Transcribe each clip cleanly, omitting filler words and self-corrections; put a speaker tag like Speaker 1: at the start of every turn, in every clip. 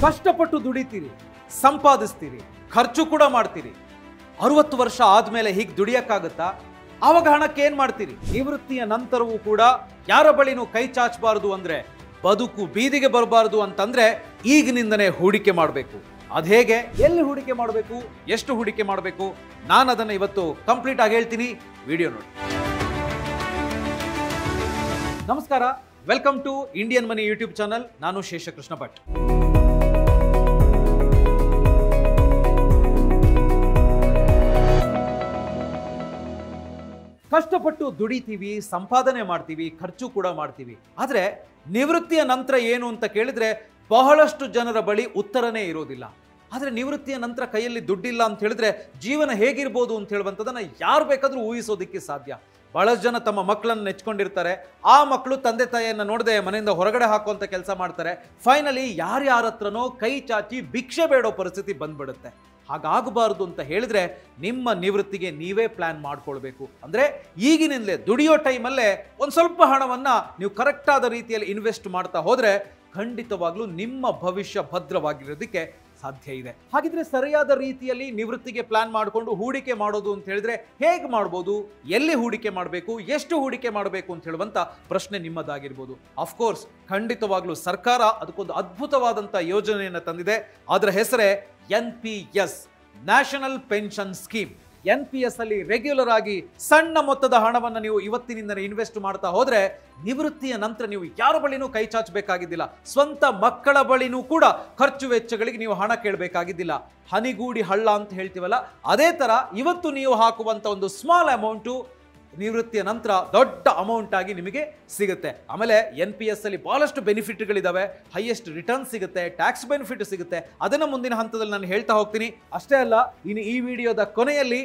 Speaker 1: ಕಷ್ಟಪಟ್ಟು ದುಡಿತೀರಿ, ಸಂಪಾದಿಸ್ತೀರಿ, ಖರ್ಚು ಕೂಡ ಮಾಡ್ತೀರಿ. 60 ವರ್ಷ ಆದ್ಮೇಲೆ ಹೀಗೆ ದುಡಿಯಕ್ಕಾಗತ್ತಾ? ಆವಾಗ ಹಣಕ್ಕೆ ಏನ್ ಮಾಡ್ತೀರಿ? ನಿವೃತ್ತಿಯ ನಂತರವೂ ಕೂಡ ಯಾರ ಬಳಿನೂ ಕೈ ಚಾಚಬಾರದು ಅಂದ್ರೆ, ಬದುಕು ಬೀದಿಗೆ ಬರಬಾರದು ಅಂತಂದ್ರೆ ಈಗಿನಿಂದನೇ ಹೂಡಿಕೆ ಮಾಡಬೇಕು. ಅದೇಗೆ, ಎಲ್ಲಿ ಹೂಡಿಕೆ ಮಾಡಬೇಕು, ಎಷ್ಟು ಹೂಡಿಕೆ ಮಾಡಬೇಕು, ನಾನು ಅದನ್ನು ಇವತ್ತು ಕಂಪ್ಲೀಟ್ ಆಗಿ ಹೇಳ್ತೀನಿ. ವಿಡಿಯೋ ನೋಡಿ. ನಮಸ್ಕಾರ, welcome to Indian Money YouTube channel. ನಾನು ಶೇಷಕೃಷ್ಣ ಭಟ್. ಕಷ್ಟಪಟ್ಟು ದುಡಿತೀವಿ, ಸಂಪಾದನೆ ಮಾಡ್ತೀವಿ, ಖರ್ಚು ಕೂಡ ಮಾಡ್ತೀವಿ. ಆದರೆ ನಿವೃತ್ತಿಯ ನಂತರ ಏನು ಅಂತ ಕೇಳಿದ್ರೆ ಬಹಳಷ್ಟು ಜನರ ಬಳಿ ಉತ್ತರನೇ ಇರೋದಿಲ್ಲ. ಆದರೆ ನಿವೃತ್ತಿಯ ನಂತರ ಕೈಯಲ್ಲಿ ದುಡ್ಡಿಲ್ಲ ಅಂತ ಹೇಳಿದ್ರೆ ಜೀವನ ಹೇಗಿರ್ಬೋದು ಅಂತ ಹೇಳುವಂಥದ್ದನ್ನು ಯಾರು ಬೇಕಾದರೂ ಊಹಿಸೋದಕ್ಕೆ ಸಾಧ್ಯ. ಬಹಳಷ್ಟು ಜನ ತಮ್ಮ ಮಕ್ಕಳನ್ನು ನೆಚ್ಕೊಂಡಿರ್ತಾರೆ. ಆ ಮಕ್ಕಳು ತಂದೆ ತಾಯಿಯನ್ನು ನೋಡದೆ ಮನೆಯಿಂದ ಹೊರಗಡೆ ಹಾಕುವಂಥ ಕೆಲಸ ಮಾಡ್ತಾರೆ. ಫೈನಲಿ ಯಾರ್ಯಾರ ಹತ್ರನೋ ಕೈ ಚಾಚಿ ಭಿಕ್ಷೆ ಬೇಡೋ ಪರಿಸ್ಥಿತಿ ಬಂದ್ಬಿಡುತ್ತೆ. ಹಾಗಾಗಬಾರ್ದು ಅಂತ ಹೇಳಿದ್ರೆ ನಿಮ್ಮ ನಿವೃತ್ತಿಗೆ ನೀವೇ ಪ್ಲಾನ್ ಮಾಡ್ಕೊಳ್ಬೇಕು. ಅಂದರೆ ಈಗಿನಿಂದಲೇ ದುಡಿಯೋ ಟೈಮಲ್ಲೇ ಒಂದು ಸ್ವಲ್ಪ ಹಣವನ್ನು ನೀವು ಕರೆಕ್ಟಾದ ರೀತಿಯಲ್ಲಿ ಇನ್ವೆಸ್ಟ್ ಮಾಡ್ತಾ ಹೋದರೆ ಖಂಡಿತವಾಗ್ಲೂ ನಿಮ್ಮ ಭವಿಷ್ಯ ಭದ್ರವಾಗಿರೋದಕ್ಕೆ ಸಾಧ್ಯ ಇದೆ. ಹಾಗಿದ್ರೆ ಸರಿಯಾದ ರೀತಿಯಲ್ಲಿ ನಿವೃತ್ತಿಗೆ ಪ್ಲಾನ್ ಮಾಡಿಕೊಂಡು ಹೂಡಿಕೆ ಮಾಡೋದು ಅಂತ ಹೇಳಿದ್ರೆ ಹೇಗೆ ಮಾಡ್ಬೋದು, ಎಲ್ಲಿ ಹೂಡಿಕೆ ಮಾಡಬೇಕು, ಎಷ್ಟು ಹೂಡಿಕೆ ಮಾಡಬೇಕು ಅಂತ ಹೇಳುವಂತ ಪ್ರಶ್ನೆ ನಿಮ್ಮದಾಗಿರ್ಬೋದು. ಅಫ್ಕೋರ್ಸ್ ಖಂಡಿತವಾಗ್ಲೂ ಸರ್ಕಾರ ಅದಕ್ಕೊಂದು ಅದ್ಭುತವಾದಂಥ ಯೋಜನೆಯನ್ನು ತಂದಿದೆ. ಅದರ ಹೆಸರೇ NPS, national pension scheme. NPS ಅಲ್ಲಿ ರೆಗ್ಯುಲರ್ ಆಗಿ ಸಣ್ಣ ಮೊತ್ತದ ಹಣವನ್ನು ನೀವು ಇವತ್ತಿನಿಂದ ಇನ್ವೆಸ್ಟ್ ಮಾಡ್ತಾ ಹೋದ್ರೆ ನಿವೃತ್ತಿಯ ನಂತರ ನೀವು ಯಾರ ಬಳಿನೂ ಕೈ ಚಾಚಬೇಕಾಗಿದ್ದಿಲ್ಲ. ಸ್ವಂತ ಮಕ್ಕಳ ಬಳಿನೂ ಕೂಡ ಖರ್ಚು ವೆಚ್ಚಗಳಿಗೆ ನೀವು ಹಣ ಕೇಳಬೇಕಾಗಿದ್ದಿಲ್ಲ. ಹನಿಗೂಡಿ ಹಳ್ಳ ಅಂತ ಹೇಳ್ತೀವಲ್ಲ, ಅದೇ ತರ ಇವತ್ತು ನೀವು ಹಾಕುವಂತ ಒಂದು ಸ್ಮಾಲ್ ಅಮೌಂಟು ನಿವೃತ್ತಿಯ ನಂತರ ದೊಡ್ಡ ಅಮೌಂಟ್ ಆಗಿ ನಿಮಗೆ ಸಿಗುತ್ತೆ. ಆಮೇಲೆ NPS ಅಲ್ಲಿ ಬಹಳಷ್ಟು ಬೆನಿಫಿಟ್ಗಳಿದ್ದಾವೆ. ಹೈಯೆಸ್ಟ್ ರಿಟರ್ನ್ ಸಿಗುತ್ತೆ, ಟ್ಯಾಕ್ಸ್ ಬೆನಿಫಿಟ್ ಸಿಗುತ್ತೆ. ಅದನ್ನು ಮುಂದಿನ ಹಂತದಲ್ಲಿ ನಾನು ಹೇಳ್ತಾ ಹೋಗ್ತೀನಿ. ಅಷ್ಟೇ ಅಲ್ಲ, ಇನ್ನು ಈ ವಿಡಿಯೋದ ಕೊನೆಯಲ್ಲಿ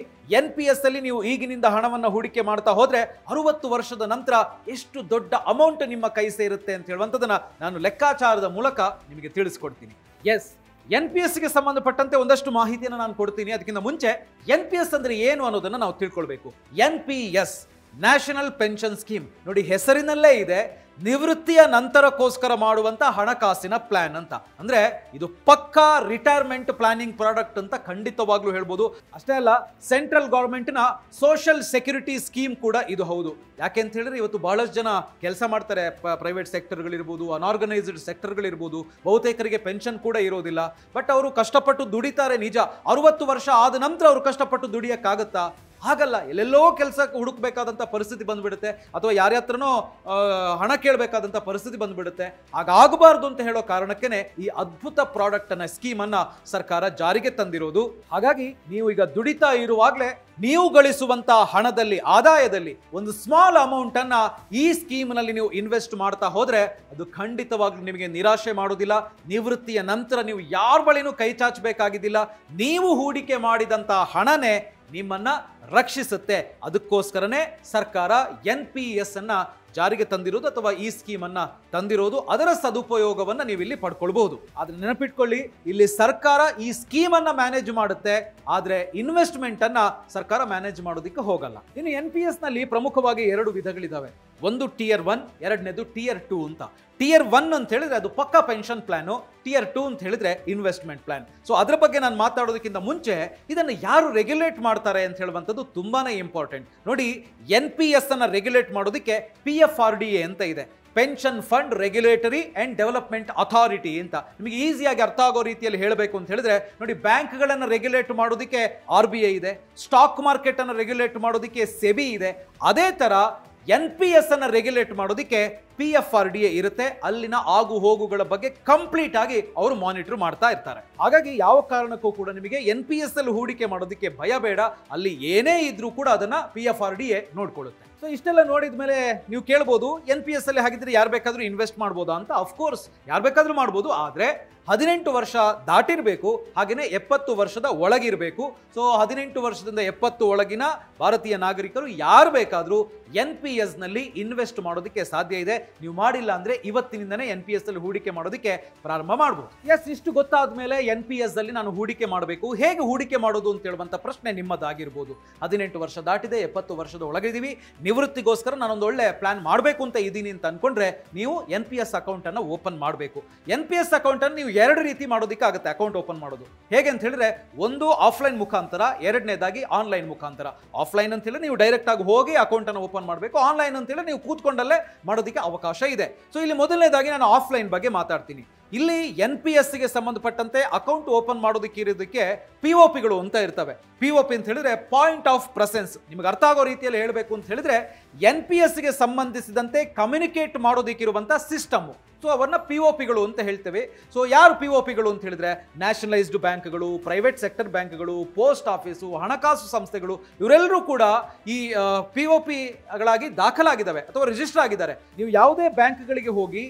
Speaker 1: NPS ಅಲ್ಲಿ ನೀವು ಈಗಿನಿಂದ ಹಣವನ್ನು ಹೂಡಿಕೆ ಮಾಡ್ತಾ ಹೋದ್ರೆ 60 ವರ್ಷದ ನಂತರ ಎಷ್ಟು ದೊಡ್ಡ ಅಮೌಂಟ್ ನಿಮ್ಮ ಕೈ ಸೇರುತ್ತೆ ಅಂತ ಹೇಳುವಂಥದ್ದನ್ನ ನಾನು ಲೆಕ್ಕಾಚಾರದ ಮೂಲಕ ನಿಮಗೆ ತಿಳಿಸ್ಕೊಡ್ತೀನಿ. ಎಸ್, NPS ಗೆ ಸಂಬಂಧಪಟ್ಟಂತೆ ಒಂದಷ್ಟು ಮಾಹಿತಿಯನ್ನು ನಾನು ಕೊಡ್ತೀನಿ. ಅದಕ್ಕಿಂತ ಮುಂಚೆ NPS ಅಂದ್ರೆ ಏನು ಅನ್ನೋದನ್ನು ನಾವು ತಿಳ್ಕೊಳ್ಬೇಕು. NPS, ನ್ಯಾಷನಲ್ ಪೆನ್ಷನ್ ಸ್ಕೀಮ್, ನೋಡಿ ಹೆಸರಿನಲ್ಲೇ ಇದೆ, ನಿವೃತ್ತಿಯ ನಂತರಕ್ಕೋಸ್ಕರ ಮಾಡುವಂತ ಹಣಕಾಸಿನ ಪ್ಲಾನ್ ಅಂತ. ಅಂದ್ರೆ ಇದು ಪಕ್ಕಾ ರಿಟೈರ್ಮೆಂಟ್ ಪ್ಲಾನಿಂಗ್ ಪ್ರಾಡಕ್ಟ್ ಅಂತ ಖಂಡಿತವಾಗ್ಲೂ ಹೇಳ್ಬೋದು. ಅಷ್ಟೇ ಅಲ್ಲ, ಸೆಂಟ್ರಲ್ ಗವರ್ಮೆಂಟ್ನ ಸೋಷಿಯಲ್ ಸೆಕ್ಯೂರಿಟಿ ಸ್ಕೀಮ್ ಕೂಡ ಇದು ಹೌದು. ಯಾಕೆ ಅಂತ ಹೇಳಿದ್ರೆ ಇವತ್ತು ಬಹಳಷ್ಟು ಜನ ಕೆಲಸ ಮಾಡ್ತಾರೆ, ಪ್ರೈವೇಟ್ ಸೆಕ್ಟರ್ಗಳಿರ್ಬೋದು, ಅನ್ಆರ್ಗನೈಸ್ಡ್ ಸೆಕ್ಟರ್ಗಳಿರ್ಬೋದು. ಬಹುತೇಕರಿಗೆ ಪೆನ್ಷನ್ ಕೂಡ ಇರೋದಿಲ್ಲ. ಬಟ್ ಅವರು ಕಷ್ಟಪಟ್ಟು ದುಡಿತಾರೆ ನಿಜ. 60 ವರ್ಷ ಆದ ನಂತರ ಅವರು ಕಷ್ಟಪಟ್ಟು ದುಡಿಯಕ್ಕಾಗತ್ತಾ? ಹಾಗಲ್ಲ, ಎಲ್ಲೆಲ್ಲೋ ಕೆಲಸ ಹುಡುಕ್ಬೇಕಾದಂಥ ಪರಿಸ್ಥಿತಿ ಬಂದ್ಬಿಡುತ್ತೆ, ಅಥವಾ ಯಾರ ಹತ್ರನೋ ಹಣ ಕೇಳಬೇಕಾದಂಥ ಪರಿಸ್ಥಿತಿ ಬಂದ್ಬಿಡುತ್ತೆ. ಹಾಗಾಗಬಾರ್ದು ಅಂತ ಹೇಳೋ ಕಾರಣಕ್ಕೇನೆ ಈ ಅದ್ಭುತ ಪ್ರಾಡಕ್ಟ್ ಅನ್ನ, ಸ್ಕೀಮನ್ನು ಸರ್ಕಾರ ಜಾರಿಗೆ ತಂದಿರೋದು. ಹಾಗಾಗಿ ನೀವು ಈಗ ದುಡಿತಾ ಇರುವಾಗಲೇ ನೀವು ಗಳಿಸುವಂತ ಹಣದಲ್ಲಿ, ಆದಾಯದಲ್ಲಿ ಒಂದು ಸ್ಮಾಲ್ ಅಮೌಂಟ್ ಅನ್ನ ಈ ಸ್ಕೀಮ್ನಲ್ಲಿ ನೀವು ಇನ್ವೆಸ್ಟ್ ಮಾಡ್ತಾ ಹೋದ್ರೆ ಅದು ಖಂಡಿತವಾಗ್ಲೂ ನಿಮಗೆ ನಿರಾಶೆ ಮಾಡೋದಿಲ್ಲ. ನಿವೃತ್ತಿಯ ನಂತರ ನೀವು ಯಾರ ಬಳಿನೂ ಕೈ ಚಾಚಬೇಕಾಗಿದ್ದಿಲ್ಲ. ನೀವು ಹೂಡಿಕೆ ಮಾಡಿದಂತ ಹಣನೇ ನಿಮ್ಮನ್ನ ರಕ್ಷಿಸುತ್ತೆ. ಅದಕ್ಕೋಸ್ಕರನೇ ಸರ್ಕಾರ NPS ಅನ್ನ ಜಾರಿಗೆ ತಂದಿರೋದು, ಅಥವಾ ಈ ಸ್ಕೀಮ್ ಅನ್ನ ತಂದಿರೋದು. ಅದರ ಸದುಪಯೋಗವನ್ನ ನೀವು ಇಲ್ಲಿ ಪಡ್ಕೊಳ್ಬಹುದು. ಆದ್ರೆ ನೆನಪಿಟ್ಕೊಳ್ಳಿ, ಇಲ್ಲಿ ಸರ್ಕಾರ ಈ ಸ್ಕೀಮ್ ಅನ್ನ ಮ್ಯಾನೇಜ್ ಮಾಡುತ್ತೆ, ಆದ್ರೆ ಇನ್ವೆಸ್ಟ್ಮೆಂಟ್ ಅನ್ನ ಸರ್ಕಾರ ಮ್ಯಾನೇಜ್ ಮಾಡೋದಕ್ಕೆ ಹೋಗಲ್ಲ. ಇನ್ನು NPS ನಲ್ಲಿ ಪ್ರಮುಖವಾಗಿ 2 ವಿಧಗಳಿದಾವೆ. ಒಂದು ಟಿಯರ್ 1, ಎರಡನೇದು ಟಿಯರ್ 2 ಅಂತ. ಟಿಯರ್ 1 ಅಂತ ಹೇಳಿದ್ರೆ ಅದು ಪಕ್ಕಾ ಪೆನ್ಷನ್ ಪ್ಲಾನು. ಟಿಯರ್ 2 ಅಂತ ಹೇಳಿದ್ರೆ ಇನ್ವೆಸ್ಟ್ಮೆಂಟ್ ಪ್ಲಾನ್. ಸೊ ಅದ್ರ ಬಗ್ಗೆ ನಾನು ಮಾತಾಡೋದಕ್ಕಿಂತ ಮುಂಚೆ ಇದನ್ನು ಯಾರು ರೆಗ್ಯುಲೇಟ್ ಮಾಡ್ತಾರೆ ಅಂತ ಹೇಳುವಂಥದ್ದು ತುಂಬಾನೇ ಇಂಪಾರ್ಟೆಂಟ್. ನೋಡಿ, NPS ಅನ್ನ ರೆಗ್ಯುಲೇಟ್ ಮಾಡೋದಕ್ಕೆ PFRDA ಅಂತ ಇದೆ, pension fund regulatory and development authority ಅಂತ. ನಿಮಗೆ ಈಸಿಯಾಗಿ ಅರ್ಥ ಆಗೋ ರೀತಿಯಲ್ಲಿ ಹೇಳಬೇಕು ಅಂತ ಹೇಳಿದ್ರೆ, ನೋಡಿ, ಬ್ಯಾಂಕ್ಗಳನ್ನು ರೆಗ್ಯುಲೇಟ್ ಮಾಡೋದಕ್ಕೆ RBI ಇದೆ, ಸ್ಟಾಕ್ ಮಾರ್ಕೆಟ್ ಅನ್ನು ರೆಗ್ಯುಲೇಟ್ ಮಾಡೋದಕ್ಕೆ SEBI ಇದೆ. ಅದೇ ತರ NPS ಅನ್ನ ರೆಗ್ಯುಲೇಟ್ ಮಾಡೋದಕ್ಕೆ PFRDA ಇರುತ್ತೆ. ಅಲ್ಲಿನ ಆಗು ಹೋಗುಗಳ ಬಗ್ಗೆ ಕಂಪ್ಲೀಟ್ ಆಗಿ ಅವರು ಮಾನಿಟರ್ ಮಾಡ್ತಾ ಇರ್ತಾರೆ. ಹಾಗಾಗಿ ಯಾವ ಕಾರಣಕ್ಕೂ ಕೂಡ ನಿಮಗೆ NPS ಅಲ್ಲಿ ಹೂಡಿಕೆ ಮಾಡೋದಕ್ಕೆ ಭಯ ಬೇಡ. ಅಲ್ಲಿ ಏನೇ ಇದ್ರೂ ಕೂಡ ಅದನ್ನ PFRDA ನೋಡ್ಕೊಳ್ಳುತ್ತೆ. ಸೊ ಇಷ್ಟೆಲ್ಲ ನೋಡಿದ ಮೇಲೆ ನೀವು ಕೇಳ್ಬೋದು, NPS ಅಲ್ಲಿ ಹಾಗಿದ್ರೆ ಯಾರು ಬೇಕಾದ್ರೂ ಇನ್ವೆಸ್ಟ್ ಮಾಡ್ಬೋದಾ ಅಂತ. ಅಫ್ಕೋರ್ಸ್ ಯಾರು ಬೇಕಾದ್ರೂ ಮಾಡ್ಬೋದು, ಆದ್ರೆ 18 ವರ್ಷ ದಾಟಿರಬೇಕು, ಹಾಗೆಯೇ 70 ವರ್ಷದ ಒಳಗಿರಬೇಕು. ಸೊ 18 ವರ್ಷದಿಂದ 70 ಒಳಗಿನ ಭಾರತೀಯ ನಾಗರಿಕರು ಯಾರು ಬೇಕಾದರೂ NPS ನಲ್ಲಿ ಇನ್ವೆಸ್ಟ್ ಮಾಡೋದಕ್ಕೆ ಸಾಧ್ಯ ಇದೆ. ನೀವು ಮಾಡಿಲ್ಲ ಅಂದ್ರೆ ಇವತ್ತಿನಿಂದನೇ NPS ಅಲ್ಲಿ ಹೂಡಿಕೆ ಮಾಡೋದಕ್ಕೆ ಪ್ರಾರಂಭ ಮಾಡಬಹುದು. ಎಸ್, ಇಷ್ಟು ಗೊತ್ತಾದ ಮೇಲೆ NPS ಅಲ್ಲಿ ನಾನು ಹೂಡಿಕೆ ಮಾಡಬೇಕು, ಹೇಗೆ ಹೂಡಿಕೆ ಮಾಡೋದು ಅಂತ ಹೇಳುವಂತ ಪ್ರಶ್ನೆ ನಿಮ್ಮದಾಗಿರ್ಬೋದು. 18 ವರ್ಷ ದಾಟಿದೆ, 70 ವರ್ಷದ ಒಳಗಿದ್ದೀವಿ, ನಿವೃತ್ತಿಗೋಸ್ಕರ ನಾನೊಂದು ಒಳ್ಳೆ ಪ್ಲಾನ್ ಮಾಡಬೇಕು ಅಂತ ಇದ್ದೀನಿ ಅಂತ ಅನ್ಕೊಂಡ್ರೆ ನೀವು NPS ಅಕೌಂಟನ್ನು ಓಪನ್ ಮಾಡಬೇಕು. NPS ಅಕೌಂಟನ್ನು ನೀವು ಎರಡು ರೀತಿ ಮಾಡೋದಕ್ಕೆ ಆಗುತ್ತೆ ಅಕೌಂಟ್ ಓಪನ್ ಮಾಡೋದು. ಹೇಗೆ ಅಂತ ಹೇಳಿದ್ರೆ, ಒಂದು ಆಫ್ಲೈನ್ ಮುಖಾಂತರ, ಎರಡನೇದಾಗಿ ಆನ್ಲೈನ್ ಮುಖಾಂತರ. ಆಫ್ಲೈನ್ ಅಂತ ಹೇಳಿ ನೀವು ಡೈರೆಕ್ಟ್ ಆಗಿ ಹೋಗಿ ಅಕೌಂಟನ್ನು ಓಪನ್ ಮಾಡಬೇಕು. ಆನ್ಲೈನ್ ಅಂತ ಹೇಳಿ ನೀವು ಕೂತ್ಕೊಂಡಲ್ಲೇ ಮಾಡೋದಕ್ಕೆ ಅವಕಾಶ ಇದೆ. ಸೊ ಇಲ್ಲಿ ಮೊದಲನೇದಾಗಿ ನಾನು ಆಫ್ಲೈನ್ ಬಗ್ಗೆ ಮಾತಾಡ್ತೀನಿ. ಇಲ್ಲಿ NPSಗೆ ಸಂಬಂಧಪಟ್ಟಂತೆ ಅಕೌಂಟ್ ಓಪನ್ ಮಾಡೋದಕ್ಕೆ ಇರೋದಕ್ಕೆ POPಗಳು ಅಂತ ಇರ್ತವೆ. POP ಅಂತ ಹೇಳಿದ್ರೆ ಪಾಯಿಂಟ್ ಆಫ್ ಪ್ರೆಸೆನ್ಸ್. ನಿಮಗೆ ಅರ್ಥ ಆಗೋ ರೀತಿಯಲ್ಲಿ ಹೇಳಬೇಕು ಅಂತ ಹೇಳಿದ್ರೆ, NPSಗೆ ಸಂಬಂಧಿಸಿದಂತೆ ಕಮ್ಯುನಿಕೇಟ್ ಮಾಡೋದಕ್ಕಿರುವಂಥ ಸಿಸ್ಟಮ್. ಸೊ ಅವನ್ನ POPಗಳು ಅಂತ ಹೇಳ್ತೇವೆ. ಸೊ ಯಾರು POPಗಳು ಅಂತ ಹೇಳಿದ್ರೆ, ನ್ಯಾಷನಲೈಸ್ಡ್ ಬ್ಯಾಂಕ್ಗಳು, ಪ್ರೈವೇಟ್ ಸೆಕ್ಟರ್ ಬ್ಯಾಂಕ್ಗಳು, ಪೋಸ್ಟ್ ಆಫೀಸು, ಹಣಕಾಸು ಸಂಸ್ಥೆಗಳು, ಇವರೆಲ್ಲರೂ ಕೂಡ ಈ POPಗಳಾಗಿ ದಾಖಲಾಗಿದ್ದಾವೆ ಅಥವಾ ರಿಜಿಸ್ಟರ್ ಆಗಿದ್ದಾರೆ. ನೀವು ಯಾವುದೇ ಬ್ಯಾಂಕ್ಗಳಿಗೆ ಹೋಗಿ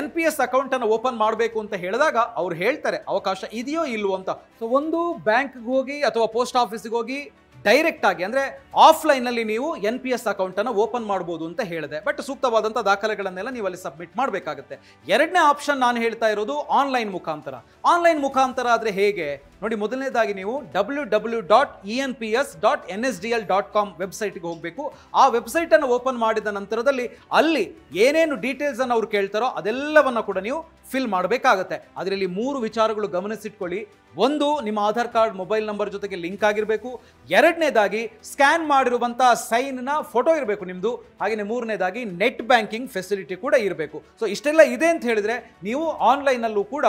Speaker 1: NPS ಅಕೌಂಟ್ ಅನ್ನು ಓಪನ್ ಮಾಡಬೇಕು ಅಂತ ಹೇಳಿದಾಗ ಅವ್ರು ಹೇಳ್ತಾರೆ ಅವಕಾಶ ಇದೆಯೋ ಇಲ್ವೋ ಅಂತ. ಸೊ ಒಂದು ಬ್ಯಾಂಕ್ಗೆ ಹೋಗಿ ಅಥವಾ ಪೋಸ್ಟ್ ಆಫೀಸ್ಗೆ ಹೋಗಿ ಡೈರೆಕ್ಟ್ ಆಗಿ ಅಂದ್ರೆ ಆಫ್ಲೈನ್ ಅಲ್ಲಿ ನೀವು NPS ಅಕೌಂಟ್ ಅನ್ನು ಓಪನ್ ಮಾಡಬಹುದು ಅಂತ ಹೇಳಿದೆ. ಬಟ್ ಸೂಕ್ತವಾದಂಥ ದಾಖಲೆಗಳನ್ನೆಲ್ಲ ನೀವು ಅಲ್ಲಿ ಸಬ್ಮಿಟ್ ಮಾಡಬೇಕಾಗುತ್ತೆ. ಎರಡನೇ ಆಪ್ಷನ್ ನಾನು ಹೇಳ್ತಾ ಇರೋದು ಆನ್ಲೈನ್ ಮುಖಾಂತರ. ಆನ್ಲೈನ್ ಮುಖಾಂತರ ಆದ್ರೆ ಹೇಗೆ ನೋಡಿ, ಮೊದಲನೇದಾಗಿ ನೀವು www.enps.nsdl.com ವೆಬ್ಸೈಟ್ಗೆ ಹೋಗಬೇಕು. ಆ ವೆಬ್ಸೈಟ್ ಅನ್ನು ಓಪನ್ ಮಾಡಿದ ನಂತರದಲ್ಲಿ ಅಲ್ಲಿ ಏನೇನು ಡೀಟೇಲ್ಸ್ ಅನ್ನು ಅವ್ರು ಕೇಳ್ತಾರೋ ಅದೆಲ್ಲವನ್ನ ಕೂಡ ನೀವು ಫಿಲ್ ಮಾಡಬೇಕಾಗುತ್ತೆ. ಅದರಲ್ಲಿ 3 ವಿಚಾರಗಳು ಗಮನಿಸಿಟ್ಕೊಳ್ಳಿ. ಒಂದು, ನಿಮ್ಮ ಆಧಾರ್ ಕಾರ್ಡ್ ಮೊಬೈಲ್ ನಂಬರ್ ಜೊತೆಗೆ ಲಿಂಕ್ ಆಗಿರಬೇಕು. ಎರಡನೇದಾಗಿ ಸ್ಕ್ಯಾನ್ ಮಾಡಿರುವಂತಹ ಸೈನ್ನ ಫೋಟೋ ಇರಬೇಕು ನಿಮ್ಮದು. ಹಾಗೆಯೇ ಮೂರನೇದಾಗಿ ನೆಟ್ ಬ್ಯಾಂಕಿಂಗ್ ಫೆಸಿಲಿಟಿ ಕೂಡ ಇರಬೇಕು. ಸೊ ಇಷ್ಟೆಲ್ಲ ಇದೆ ಅಂತ ಹೇಳಿದ್ರೆ ನೀವು ಆನ್ಲೈನಲ್ಲೂ ಕೂಡ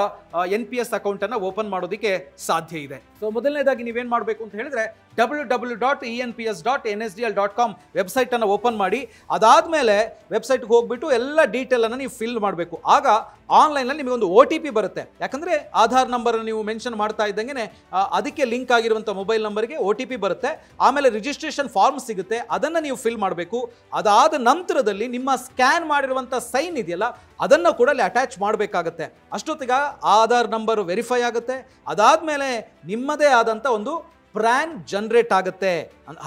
Speaker 1: NPS ಅಕೌಂಟನ್ನು ಓಪನ್ ಮಾಡೋದಕ್ಕೆ ಸಾಧ್ಯ ಇದೆ. ಸೊ ಮೊದಲನೇದಾಗಿ ನೀವೇನು ಮಾಡಬೇಕು ಅಂತ ಹೇಳಿದ್ರೆ www.enps.nsdl.com ವೆಬ್ಸೈಟ್ ಅನ್ನು ಓಪನ್ ಮಾಡಿ. ಅದಾದ್ಮೇಲೆ ವೆಬ್ಸೈಟ್ಗೆ ಹೋಗ್ಬಿಟ್ಟು ಎಲ್ಲ ಡೀಟೇಲ್ ಅನ್ನು ನೀವು ಫಿಲ್ ಮಾಡಬೇಕು. ಆಗ ಆನ್ಲೈನಲ್ಲಿ ನಿಮಗೆ ಒಂದು OTP ಬರುತ್ತೆ. ಯಾಕಂದ್ರೆ ಆಧಾರ್ ನಂಬರ್ ನೀವು ಮೆನ್ಷನ್ ಮಾಡ್ತಾ ಇದ್ದಂಗೆ ಅದಕ್ಕೆ ಲಿಂಕ್ ಆಗಿರುವಂಥ ಮೊಬೈಲ್ ನಂಬರ್ಗೆ OTP ಬರುತ್ತೆ. ಆಮೇಲೆ ರಿಜಿಸ್ಟ್ರೇಷನ್ ಫಾರ್ಮ್ ಸಿಗುತ್ತೆ, ಅದನ್ನು ನೀವು ಫಿಲ್ ಮಾಡಬೇಕು. ಅದಾದ ನಂತರದಲ್ಲಿ ನಿಮ್ಮ ಸ್ಕ್ಯಾನ್ ಮಾಡಿರುವಂಥ ಸೈನ್ ಇದೆಯಲ್ಲ ಅದನ್ನು ಕೂಡ ಅಲ್ಲಿ ಅಟ್ಯಾಚ್ ಮಾಡಬೇಕಾಗತ್ತೆ. ಅಷ್ಟೊತ್ತಿಗೆ ಆಧಾರ್ ನಂಬರ್ ವೆರಿಫೈ ಆಗುತ್ತೆ. ಅದಾದ್ಮೇಲೆ ನಿಮ್ಮದೇ ಆದಂಥ ಒಂದು ಪ್ರ್ಯಾನ್ ಜನರೇಟ್ ಆಗುತ್ತೆ.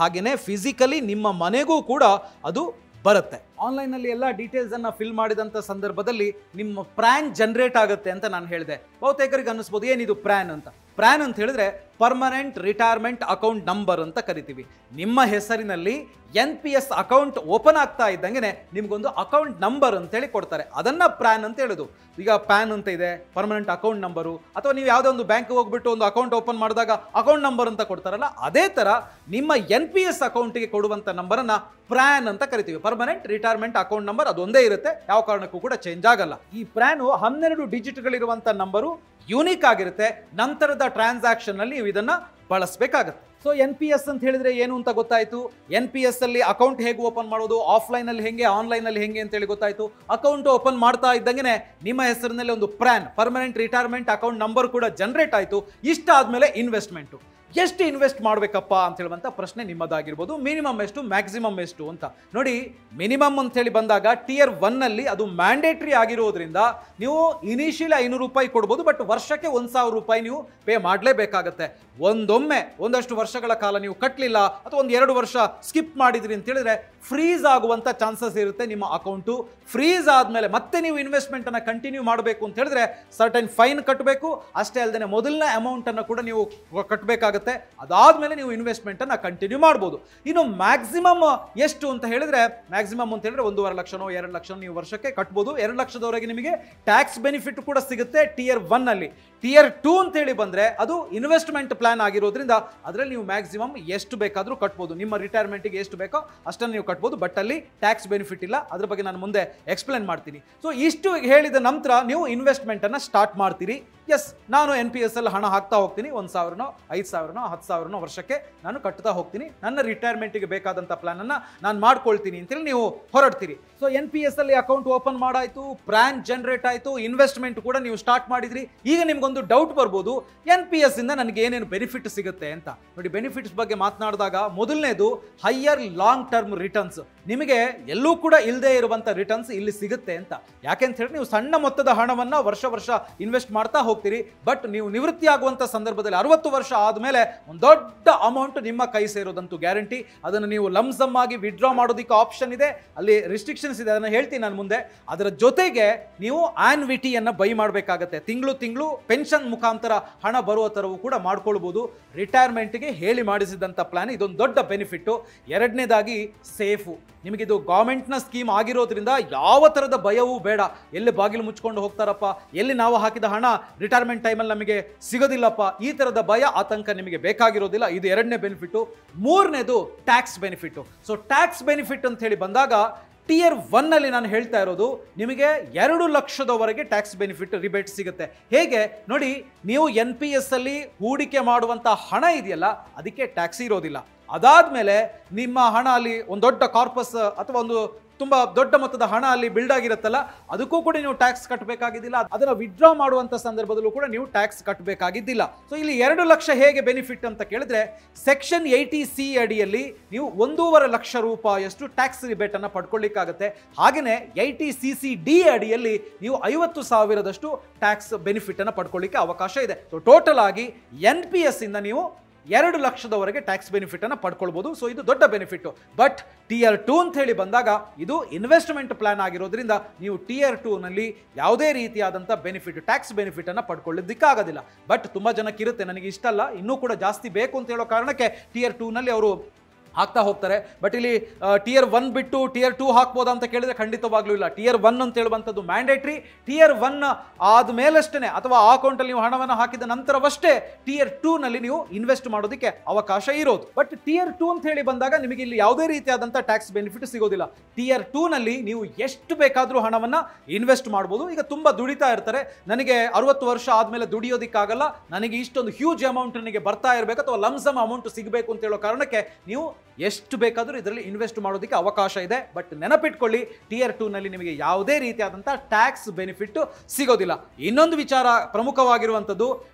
Speaker 1: ಹಾಗೆಯೇ ಫಿಸಿಕಲಿ ನಿಮ್ಮ ಮನೆಗೂ ಕೂಡ ಅದು ಬರುತ್ತೆ. ಆನ್ಲೈನಲ್ಲಿ ಎಲ್ಲ ಡೀಟೇಲ್ಸ್ ಅನ್ನ ಫಿಲ್ ಮಾಡಿದಂಥ ಸಂದರ್ಭದಲ್ಲಿ ನಿಮ್ಮ ಪ್ರ್ಯಾನ್ ಜನರೇಟ್ ಆಗುತ್ತೆ ಅಂತ ನಾನು ಹೇಳಿದೆ. ಬಹುತೇಕರಿಗೆ ಅನ್ನಿಸ್ಬೋದು ಏನಿದು ಪ್ರ್ಯಾನ್ ಅಂತ. ಪ್ರ್ಯಾನ್ ಅಂತ ಹೇಳಿದ್ರೆ ಪರ್ಮನೆಂಟ್ ರಿಟೈರ್ಮೆಂಟ್ ಅಕೌಂಟ್ ನಂಬರ್ ಅಂತ ಕರಿತೀವಿ. ನಿಮ್ಮ ಹೆಸರಿನಲ್ಲಿ NPS ಅಕೌಂಟ್ ಓಪನ್ ಆಗ್ತಾ ಇದ್ದಂಗೆ ನಿಮ್ಗೊಂದು ಅಕೌಂಟ್ ನಂಬರ್ ಅಂತೇಳಿ ಕೊಡ್ತಾರೆ. ಅದನ್ನ ಪ್ರ್ಯಾನ್ ಅಂತ ಹೇಳೋದು. ಈಗ ಪ್ಯಾನ್ ಅಂತ ಇದೆ, ಪರ್ಮನೆಂಟ್ ಅಕೌಂಟ್ ನಂಬರು, ಅಥವಾ ನೀವು ಯಾವುದೋ ಒಂದು ಬ್ಯಾಂಕ್ ಹೋಗ್ಬಿಟ್ಟು ಒಂದು ಅಕೌಂಟ್ ಓಪನ್ ಮಾಡಿದಾಗ ಅಕೌಂಟ್ ನಂಬರ್ ಅಂತ ಕೊಡ್ತಾರಲ್ಲ, ಅದೇ ತರ ನಿಮ್ಮ NPS ಅಕೌಂಟ್ಗೆ ಕೊಡುವಂತ ನಂಬರನ್ನ ಪ್ರ್ಯಾನ್ ಅಂತ ಕರಿತೀವಿ. ಪರ್ಮನೆಂಟ್ ರಿಟೈರ್ಮೆಂಟ್ ಅಕೌಂಟ್ ನಂಬರ್ ಅದೊಂದೇ ಇರುತ್ತೆ, ಯಾವ ಕಾರಣಕ್ಕೂ ಕೂಡ ಚೇಂಜ್ ಆಗಲ್ಲ. ಈ ಪ್ರ್ಯಾನ್ 12 ಡಿಜಿಟ್ಗಳಿರುವಂತ ನಂಬರು ಯೂನಿಕ್ ಆಗಿರುತ್ತೆ. ನಂತರದ ಟ್ರಾನ್ಸಾಕ್ಷನ್ ಅಲ್ಲಿ ನೀವು ಇದನ್ನ ಬಳಸಬೇಕಾಗುತ್ತೆ. ಸೊ NPS ಅಂತ ಹೇಳಿದ್ರೆ ಏನು ಅಂತ ಗೊತ್ತಾಯ್ತು. NPS ಅಲ್ಲಿ ಅಕೌಂಟ್ ಹೇಗೆ ಓಪನ್ ಮಾಡೋದು, ಆಫ್ಲೈನ್ ಅಲ್ಲಿ ಹೆಂಗೆ, ಆನ್ಲೈನ್ ಅಲ್ಲಿ ಹೆಂಗೆ ಅಂತ ಹೇಳಿ ಗೊತ್ತಾಯ್ತು. ಅಕೌಂಟ್ ಓಪನ್ ಮಾಡ್ತಾ ಇದ್ದಂಗೆ ನಿಮ್ಮ ಹೆಸರಿನಲ್ಲಿ ಒಂದು PRAN permanent retirement account number ಕೂಡ ಜನರೇಟ್ ಆಯ್ತು. ಇಷ್ಟ ಆದ್ಮೇಲೆ ಇನ್ವೆಸ್ಟ್ಮೆಂಟ್ ಎಷ್ಟು ಇನ್ವೆಸ್ಟ್ ಮಾಡಬೇಕಪ್ಪ ಅಂತ ಹೇಳುವಂತ ಪ್ರಶ್ನೆ ನಿಮ್ಮದಾಗಿರ್ಬೋದು. ಮಿನಿಮಮ್ ಎಷ್ಟು, ಮ್ಯಾಕ್ಸಿಮಮ್ ಎಷ್ಟು ಅಂತ ನೋಡಿ. ಮಿನಿಮಮ್ ಅಂತ ಹೇಳಿ ಬಂದಾಗ Tier 1 ನಲ್ಲಿ ಅದು ಮ್ಯಾಂಡೇಟರಿ ಆಗಿರೋದ್ರಿಂದ ನೀವು ಇನಿಷಿಯಲಿ 500 ರೂಪಾಯಿ ಕೊಡ್ಬೋದು. ಬಟ್ ವರ್ಷಕ್ಕೆ 1000 ರೂಪಾಯಿ ನೀವು ಪೇ ಮಾಡಲೇಬೇಕಾಗತ್ತೆ. ಒಂದೊಮ್ಮೆ ಒಂದಷ್ಟು ವರ್ಷಗಳ ಕಾಲ ನೀವು ಕಟ್ಟಲಿಲ್ಲ ಅಥವಾ 1-2 ವರ್ಷ ಸ್ಕಿಪ್ ಮಾಡಿದ್ರಿ ಅಂತ ಹೇಳಿದ್ರೆ ಫ್ರೀಸ್ ಆಗುವಂತ ಚಾನ್ಸಸ್ ಇರುತ್ತೆ. ನಿಮ್ಮ ಅಕೌಂಟು ಫ್ರೀಸ್ ಆದ್ಮೇಲೆ ಮತ್ತೆ ನೀವು ಇನ್ವೆಸ್ಟ್ಮೆಂಟ್ ಅನ್ನ ಕಂಟಿನ್ಯೂ ಮಾಡಬೇಕು ಅಂತ ಹೇಳಿದ್ರೆ ಸರ್ಟನ್ ಫೈನ್ ಕಟ್ಟಬೇಕು. ಅಷ್ಟೇ ಅಲ್ಲದೆ ಮೊದಲನೇ ಅಮೌಂಟ್ ಅನ್ನು ಕೂಡ ನೀವು ಕಟ್ಟಬೇಕಾಗುತ್ತೆ. ಅದಾದ್ಮೇಲೆ ನೀವು ಇನ್ವೆಸ್ಟ್ಮೆಂಟ್ ಅನ್ನ ಕಂಟಿನ್ಯೂ ಮಾಡಬಹುದು. ಇನ್ನು ಮ್ಯಾಕ್ಸಿಮಮ್ ಎಷ್ಟು ಅಂತ ಹೇಳಿದ್ರೆ, ಮ್ಯಾಕ್ಸಿಮಮ್ ಅಂತ ಹೇಳಿದ್ರೆ 1.5 ಲಕ್ಷನೋ 2 ಲಕ್ಷ ನೀವು ವರ್ಷಕ್ಕೆ ಕಟ್ಬೋದು. 2 ಲಕ್ಷದವರೆಗೆ ನಿಮಗೆ ಟ್ಯಾಕ್ಸ್ ಬೆನಿಫಿಟ್ ಕೂಡ ಸಿಗುತ್ತೆ Tier 1 ಅಲ್ಲಿ. Tier 2 ಅಂತ ಹೇಳಿ ಬಂದ್ರೆ ಅದು ಇನ್ವೆಸ್ಟ್ಮೆಂಟ್ ಪ್ಲಾನ್ ಆಗಿರೋದ್ರಿಂದ ಅದರಲ್ಲಿ ನೀವು ಮ್ಯಾಕ್ಸಿಮಮ್ ಎಷ್ಟು ಬೇಕಾದ್ರೂ ಕಟ್ಬೋದು. ನಿಮ್ಮ ರಿಟೈರ್ಮೆಂಟ್ಗೆ ಎಷ್ಟು ಬೇಕೋ ಅಷ್ಟನ್ನು ನೀವು ಕಟ್ಬೋದು. ಬಟ್ ಅಲ್ಲಿ ಟ್ಯಾಕ್ಸ್ ಬೆನಿಫಿಟ್ ಇಲ್ಲ. ಅದ್ರ ಬಗ್ಗೆ ನಾನು ಮುಂದೆ ಎಕ್ಸ್ಪ್ಲೇನ್ ಮಾಡ್ತೀನಿ. ಸೊ ಇಷ್ಟು ಹೇಳಿದ ನಂತರ ನೀವು ಇನ್ವೆಸ್ಟ್ಮೆಂಟ್ ಅನ್ನ ಸ್ಟಾರ್ಟ್ ಮಾಡ್ತೀರಿ. ಎಸ್, ನಾನು NPS ಅಲ್ಲಿ ಹಣ ಹಾಕ್ತಾ ಹೋಗ್ತೀನಿ. 1,000ನೋ 5,000ನೋ 10,000ನೋ ವರ್ಷಕ್ಕೆ ನಾನು ಕಟ್ತಾ ಹೋಗ್ತೀನಿ. ನನ್ನ ರಿಟೈರ್ಮೆಂಟ್ಗೆ ಬೇಕಾದಂಥ ಪ್ಲಾನ್ ಅನ್ನ ನಾನು ಮಾಡ್ಕೊಳ್ತೀನಿ ಅಂತೇಳಿ ನೀವು ಹೊರಡ್ತೀರಿ. ಸೊ NPS ಅಲ್ಲಿ ಅಕೌಂಟ್ ಓಪನ್ ಮಾಡಾಯ್ತು, ಪ್ಲಾನ್ ಜನರೇಟ್ ಆಯ್ತು, ಇನ್ವೆಸ್ಟ್ಮೆಂಟ್ ಕೂಡ ನೀವು ಸ್ಟಾರ್ಟ್ ಮಾಡಿದ್ರಿ. ಈಗ ನಿಮ್ಗೊಂದು ಡೌಟ್ ಬರ್ಬೋದು, NPS ಇಂದ ನನಗೆ ಏನೇನು ಬೆನಿಫಿಟ್ ಸಿಗುತ್ತೆ ಅಂತ. ನೋಡಿ, ಬೆನಿಫಿಟ್ಸ್ ಬಗ್ಗೆ ಮಾತನಾಡಿದಾಗ ಮೊದಲನೇದು ಹೈಯರ್ ಲಾಂಗ್ ಟರ್ಮ್ ರಿಟರ್ನ್ಸ್. ನಿಮಗೆ ಎಲ್ಲೂ ಕೂಡ ಇಲ್ಲದೆ ಇರುವಂತ ರಿಟರ್ನ್ಸ್ ಇಲ್ಲಿ ಸಿಗುತ್ತೆ ಅಂತ. ಯಾಕೆಂತ ಹೇಳಿ ನೀವು ಸಣ್ಣ ಮೊತ್ತದ ಹಣವನ್ನ ವರ್ಷ ವರ್ಷ ಇನ್ವೆಸ್ಟ್ ಮಾಡ್ತಾ ಹೋಗ್ತೀರಿ. ಬಟ್ ನೀವು ನಿವೃತ್ತಿ ಆಗುವಂತ ಸಂದರ್ಭದಲ್ಲಿ 60 ವರ್ಷ ಆದ್ಮೇಲೆ ಒಂದು ದೊಡ್ಡ ಅಮೌಂಟ್ ನಿಮ್ಮ ಕೈ ಸೇರೋದಂತೂ ಗ್ಯಾರಂಟಿ. ಅದನ್ನು ನೀವು ಲಮ್ಸಮ್ ಆಗಿ ವಿಡ್ರಾ ಮಾಡೋದಕ್ಕೆ ಆಪ್ಷನ್ ಇದೆ, ಅಲ್ಲಿ ರಿಸ್ಟ್ರಿಕ್ಷನ್ಸ್ ಇದೆ, ಅದನ್ನು ಹೇಳ್ತೀನಿ ನಾನು ಮುಂದೆ. ಅದರ ಜೊತೆಗೆ ನೀವು ಆನ್ವಿಟಿಯನ್ನು ಬೈ ಮಾಡಬೇಕಾಗತ್ತೆ. ತಿಂಗಳು ಪೆನ್ಷನ್ ಮುಖಾಂತರ ಹಣ ಬರುವ ಥರವೂ ಕೂಡ ಮಾಡ್ಕೊಳ್ಬೋದು. ರಿಟೈರ್ಮೆಂಟ್ಗೆ ಹೇಳಿ ಮಾಡಿಸಿದಂಥ ಪ್ಲಾನ್ ಇದೊಂದು ದೊಡ್ಡ ಬೆನಿಫಿಟ್ಟು. ಎರಡನೇದಾಗಿ ಸೇಫು. ನಿಮಗಿದು ಗೌರ್ಮೆಂಟ್ನ ಸ್ಕೀಮ್ ಆಗಿರೋದ್ರಿಂದ ಯಾವ ಥರದ ಭಯವೂ ಬೇಡ. ಎಲ್ಲಿ ಬಾಗಿಲು ಮುಚ್ಕೊಂಡು ಹೋಗ್ತಾರಪ್ಪ, ಎಲ್ಲಿ ನಾವು ಹಾಕಿದ ಹಣ ರಿಟೈರ್ಮೆಂಟ್ ಟೈಮಲ್ಲಿ ನಮಗೆ ಸಿಗೋದಿಲ್ಲಪ್ಪ, ಈ ಥರದ ಭಯ ಆತಂಕ ನಿಮಗೆ ಬೇಕಾಗಿರೋದಿಲ್ಲ. ಇದು ಎರಡನೇ ಬೆನಿಫಿಟ್ಟು. ಮೂರನೇದು tax benefit. So tax benefit ಅಂತ ಹೇಳಿ ಬಂದಾಗ Tier 1 ನಲ್ಲಿ ನಾನು ಹೇಳ್ತಾ ಇರೋದು ನಿಮಗೆ 2 ಲಕ್ಷದವರೆಗೆ ಟ್ಯಾಕ್ಸ್ ಬೆನಿಫಿಟ್ ರಿಬೇಟ್ ಸಿಗುತ್ತೆ. ಹೇಗೆ ನೋಡಿ, ನೀವು NPS ಅಲ್ಲಿ ಹೂಡಿಕೆ ಮಾಡುವಂಥ ಹಣ ಇದೆಯಲ್ಲ ಅದಕ್ಕೆ ಟ್ಯಾಕ್ಸ್ ಇರೋದಿಲ್ಲ. ಅದಾದಮೇಲೆ ನಿಮ್ಮ ಹಣ ಅಲ್ಲಿ ಒಂದು ದೊಡ್ಡ ಕಾರ್ಪಸ್ ಅಥವಾ ಒಂದು ತುಂಬ ದೊಡ್ಡ ಮೊತ್ತದ ಹಣ ಅಲ್ಲಿ ಬಿಲ್ಡ್ ಆಗಿರುತ್ತಲ್ಲ ಅದಕ್ಕೂ ಕೂಡ ನೀವು ಟ್ಯಾಕ್ಸ್ ಕಟ್ಟಬೇಕಾಗಿದ್ದಿಲ್ಲ. ಅದನ್ನು ವಿಡ್ರಾ ಮಾಡುವಂಥ ಸಂದರ್ಭದಲ್ಲೂ ಕೂಡ ನೀವು ಟ್ಯಾಕ್ಸ್ ಕಟ್ಟಬೇಕಾಗಿದ್ದಿಲ್ಲ. ಸೊ ಇಲ್ಲಿ 2 ಲಕ್ಷ ಹೇಗೆ ಬೆನಿಫಿಟ್ ಅಂತ ಕೇಳಿದ್ರೆ ಸೆಕ್ಷನ್ 80C ಅಡಿಯಲ್ಲಿ ನೀವು 1.5 ಲಕ್ಷ ರೂಪಾಯಿಯಷ್ಟು ಟ್ಯಾಕ್ಸ್ ರಿಬೇಟನ್ನು ಪಡ್ಕೊಳ್ಳಿಕ್ಕಾಗುತ್ತೆ. ಹಾಗೆಯೇ 80CCD ಅಡಿಯಲ್ಲಿ ನೀವು 50,000ದಷ್ಟು ಟ್ಯಾಕ್ಸ್ ಬೆನಿಫಿಟನ್ನು ಪಡ್ಕೊಳ್ಳಿಕ್ಕೆ ಅವಕಾಶ ಇದೆ. ಸೊ ಟೋಟಲ್ ಆಗಿ NPS ಇಂದ ನೀವು 2 ಲಕ್ಷದವರೆಗೆ ಟ್ಯಾಕ್ಸ್ ಬೆನಿಫಿಟನ್ನು ಪಡ್ಕೊಳ್ಬೋದು. ಸೊ ಇದು ದೊಡ್ಡ ಬೆನಿಫಿಟ್ಟು. ಬಟ್ Tier 2 ಅಂತ ಹೇಳಿ ಬಂದಾಗ ಇದು ಇನ್ವೆಸ್ಟ್ಮೆಂಟ್ ಪ್ಲಾನ್ ಆಗಿರೋದ್ರಿಂದ ನೀವು Tier 2 ನಲ್ಲಿ ಯಾವುದೇ ರೀತಿಯಾದಂಥ ಬೆನಿಫಿಟ್ ಟ್ಯಾಕ್ಸ್ ಬೆನಿಫಿಟನ್ನು ಪಡ್ಕೊಳ್ಳೋದಕ್ಕಾಗೋದಿಲ್ಲ. ಬಟ್ ತುಂಬ ಜನಕ್ಕಿರುತ್ತೆ ನನಗೆ ಇಷ್ಟಲ್ಲ, ಇನ್ನೂ ಕೂಡ ಜಾಸ್ತಿ ಬೇಕು ಅಂತ ಹೇಳೋ ಕಾರಣಕ್ಕೆ Tier 2 ನಲ್ಲಿ ಅವರು ಹಾಕ್ತಾ ಹೋಗ್ತಾರೆ. ಬಟ್ ಇಲ್ಲಿ Tier 1 ಬಿಟ್ಟು Tier 2 ಹಾಕ್ಬೋದಾ ಅಂತ ಕೇಳಿದ್ರೆ ಖಂಡಿತವಾಗ್ಲೂ ಇಲ್ಲ. Tier 1 ಅಂತ ಹೇಳುವಂಥದ್ದು ಮ್ಯಾಂಡೇಟ್ರಿ. Tier 1 ಆದಮೇಲಷ್ಟೇ ಅಥವಾ ಆ ಅಕೌಂಟಲ್ಲಿ ನೀವು ಹಣವನ್ನು ಹಾಕಿದ ನಂತರವಷ್ಟೇ Tier 2 ನಲ್ಲಿ ನೀವು ಇನ್ವೆಸ್ಟ್ ಮಾಡೋದಕ್ಕೆ ಅವಕಾಶ ಇರೋದು. ಬಟ್ Tier 2 ಅಂತ ಹೇಳಿ ಬಂದಾಗ ನಿಮಗೆ ಇಲ್ಲಿ ಯಾವುದೇ ರೀತಿಯಾದಂಥ ಟ್ಯಾಕ್ಸ್ ಬೆನಿಫಿಟ್ ಸಿಗೋದಿಲ್ಲ. Tier 2 ನಲ್ಲಿ ನೀವು ಎಷ್ಟು ಬೇಕಾದರೂ ಹಣವನ್ನು ಇನ್ವೆಸ್ಟ್ ಮಾಡ್ಬೋದು. ಈಗ ತುಂಬ ದುಡಿತಾ ಇರ್ತಾರೆ, ನನಗೆ 60 ವರ್ಷ ಆದಮೇಲೆ ದುಡಿಯೋದಕ್ಕಾಗಲ್ಲ, ನನಗೆ ಇಷ್ಟೊಂದು ಹ್ಯೂಜ್ ಅಮೌಂಟ್ ನನಗೆ ಬರ್ತಾ ಇರಬೇಕು ಅಥವಾ ಲಮ್ಸಮ್ ಅಮೌಂಟ್ ಸಿಗಬೇಕು ಅಂತ ಹೇಳೋ ಕಾರಣಕ್ಕೆ ನೀವು ಎಷ್ಟು ಬೇಕಾದರೂ ಇದರಲ್ಲಿ ಇನ್ವೆಸ್ಟ್ ಮಾಡೋದಕ್ಕೆ ಅವಕಾಶ ಇದೆ. ಬಟ್ ನೆನಪಿಟ್ಕೊಳ್ಳಿ, Tier 2 ನಲ್ಲಿ ನಿಮಗೆ ಯಾವುದೇ ರೀತಿಯಾದಂಥ ಟ್ಯಾಕ್ಸ್ ಬೆನಿಫಿಟ್ ಸಿಗೋದಿಲ್ಲ. ಇನ್ನೊಂದು ವಿಚಾರ ಪ್ರಮುಖವಾಗಿರುವಂಥದ್ದು,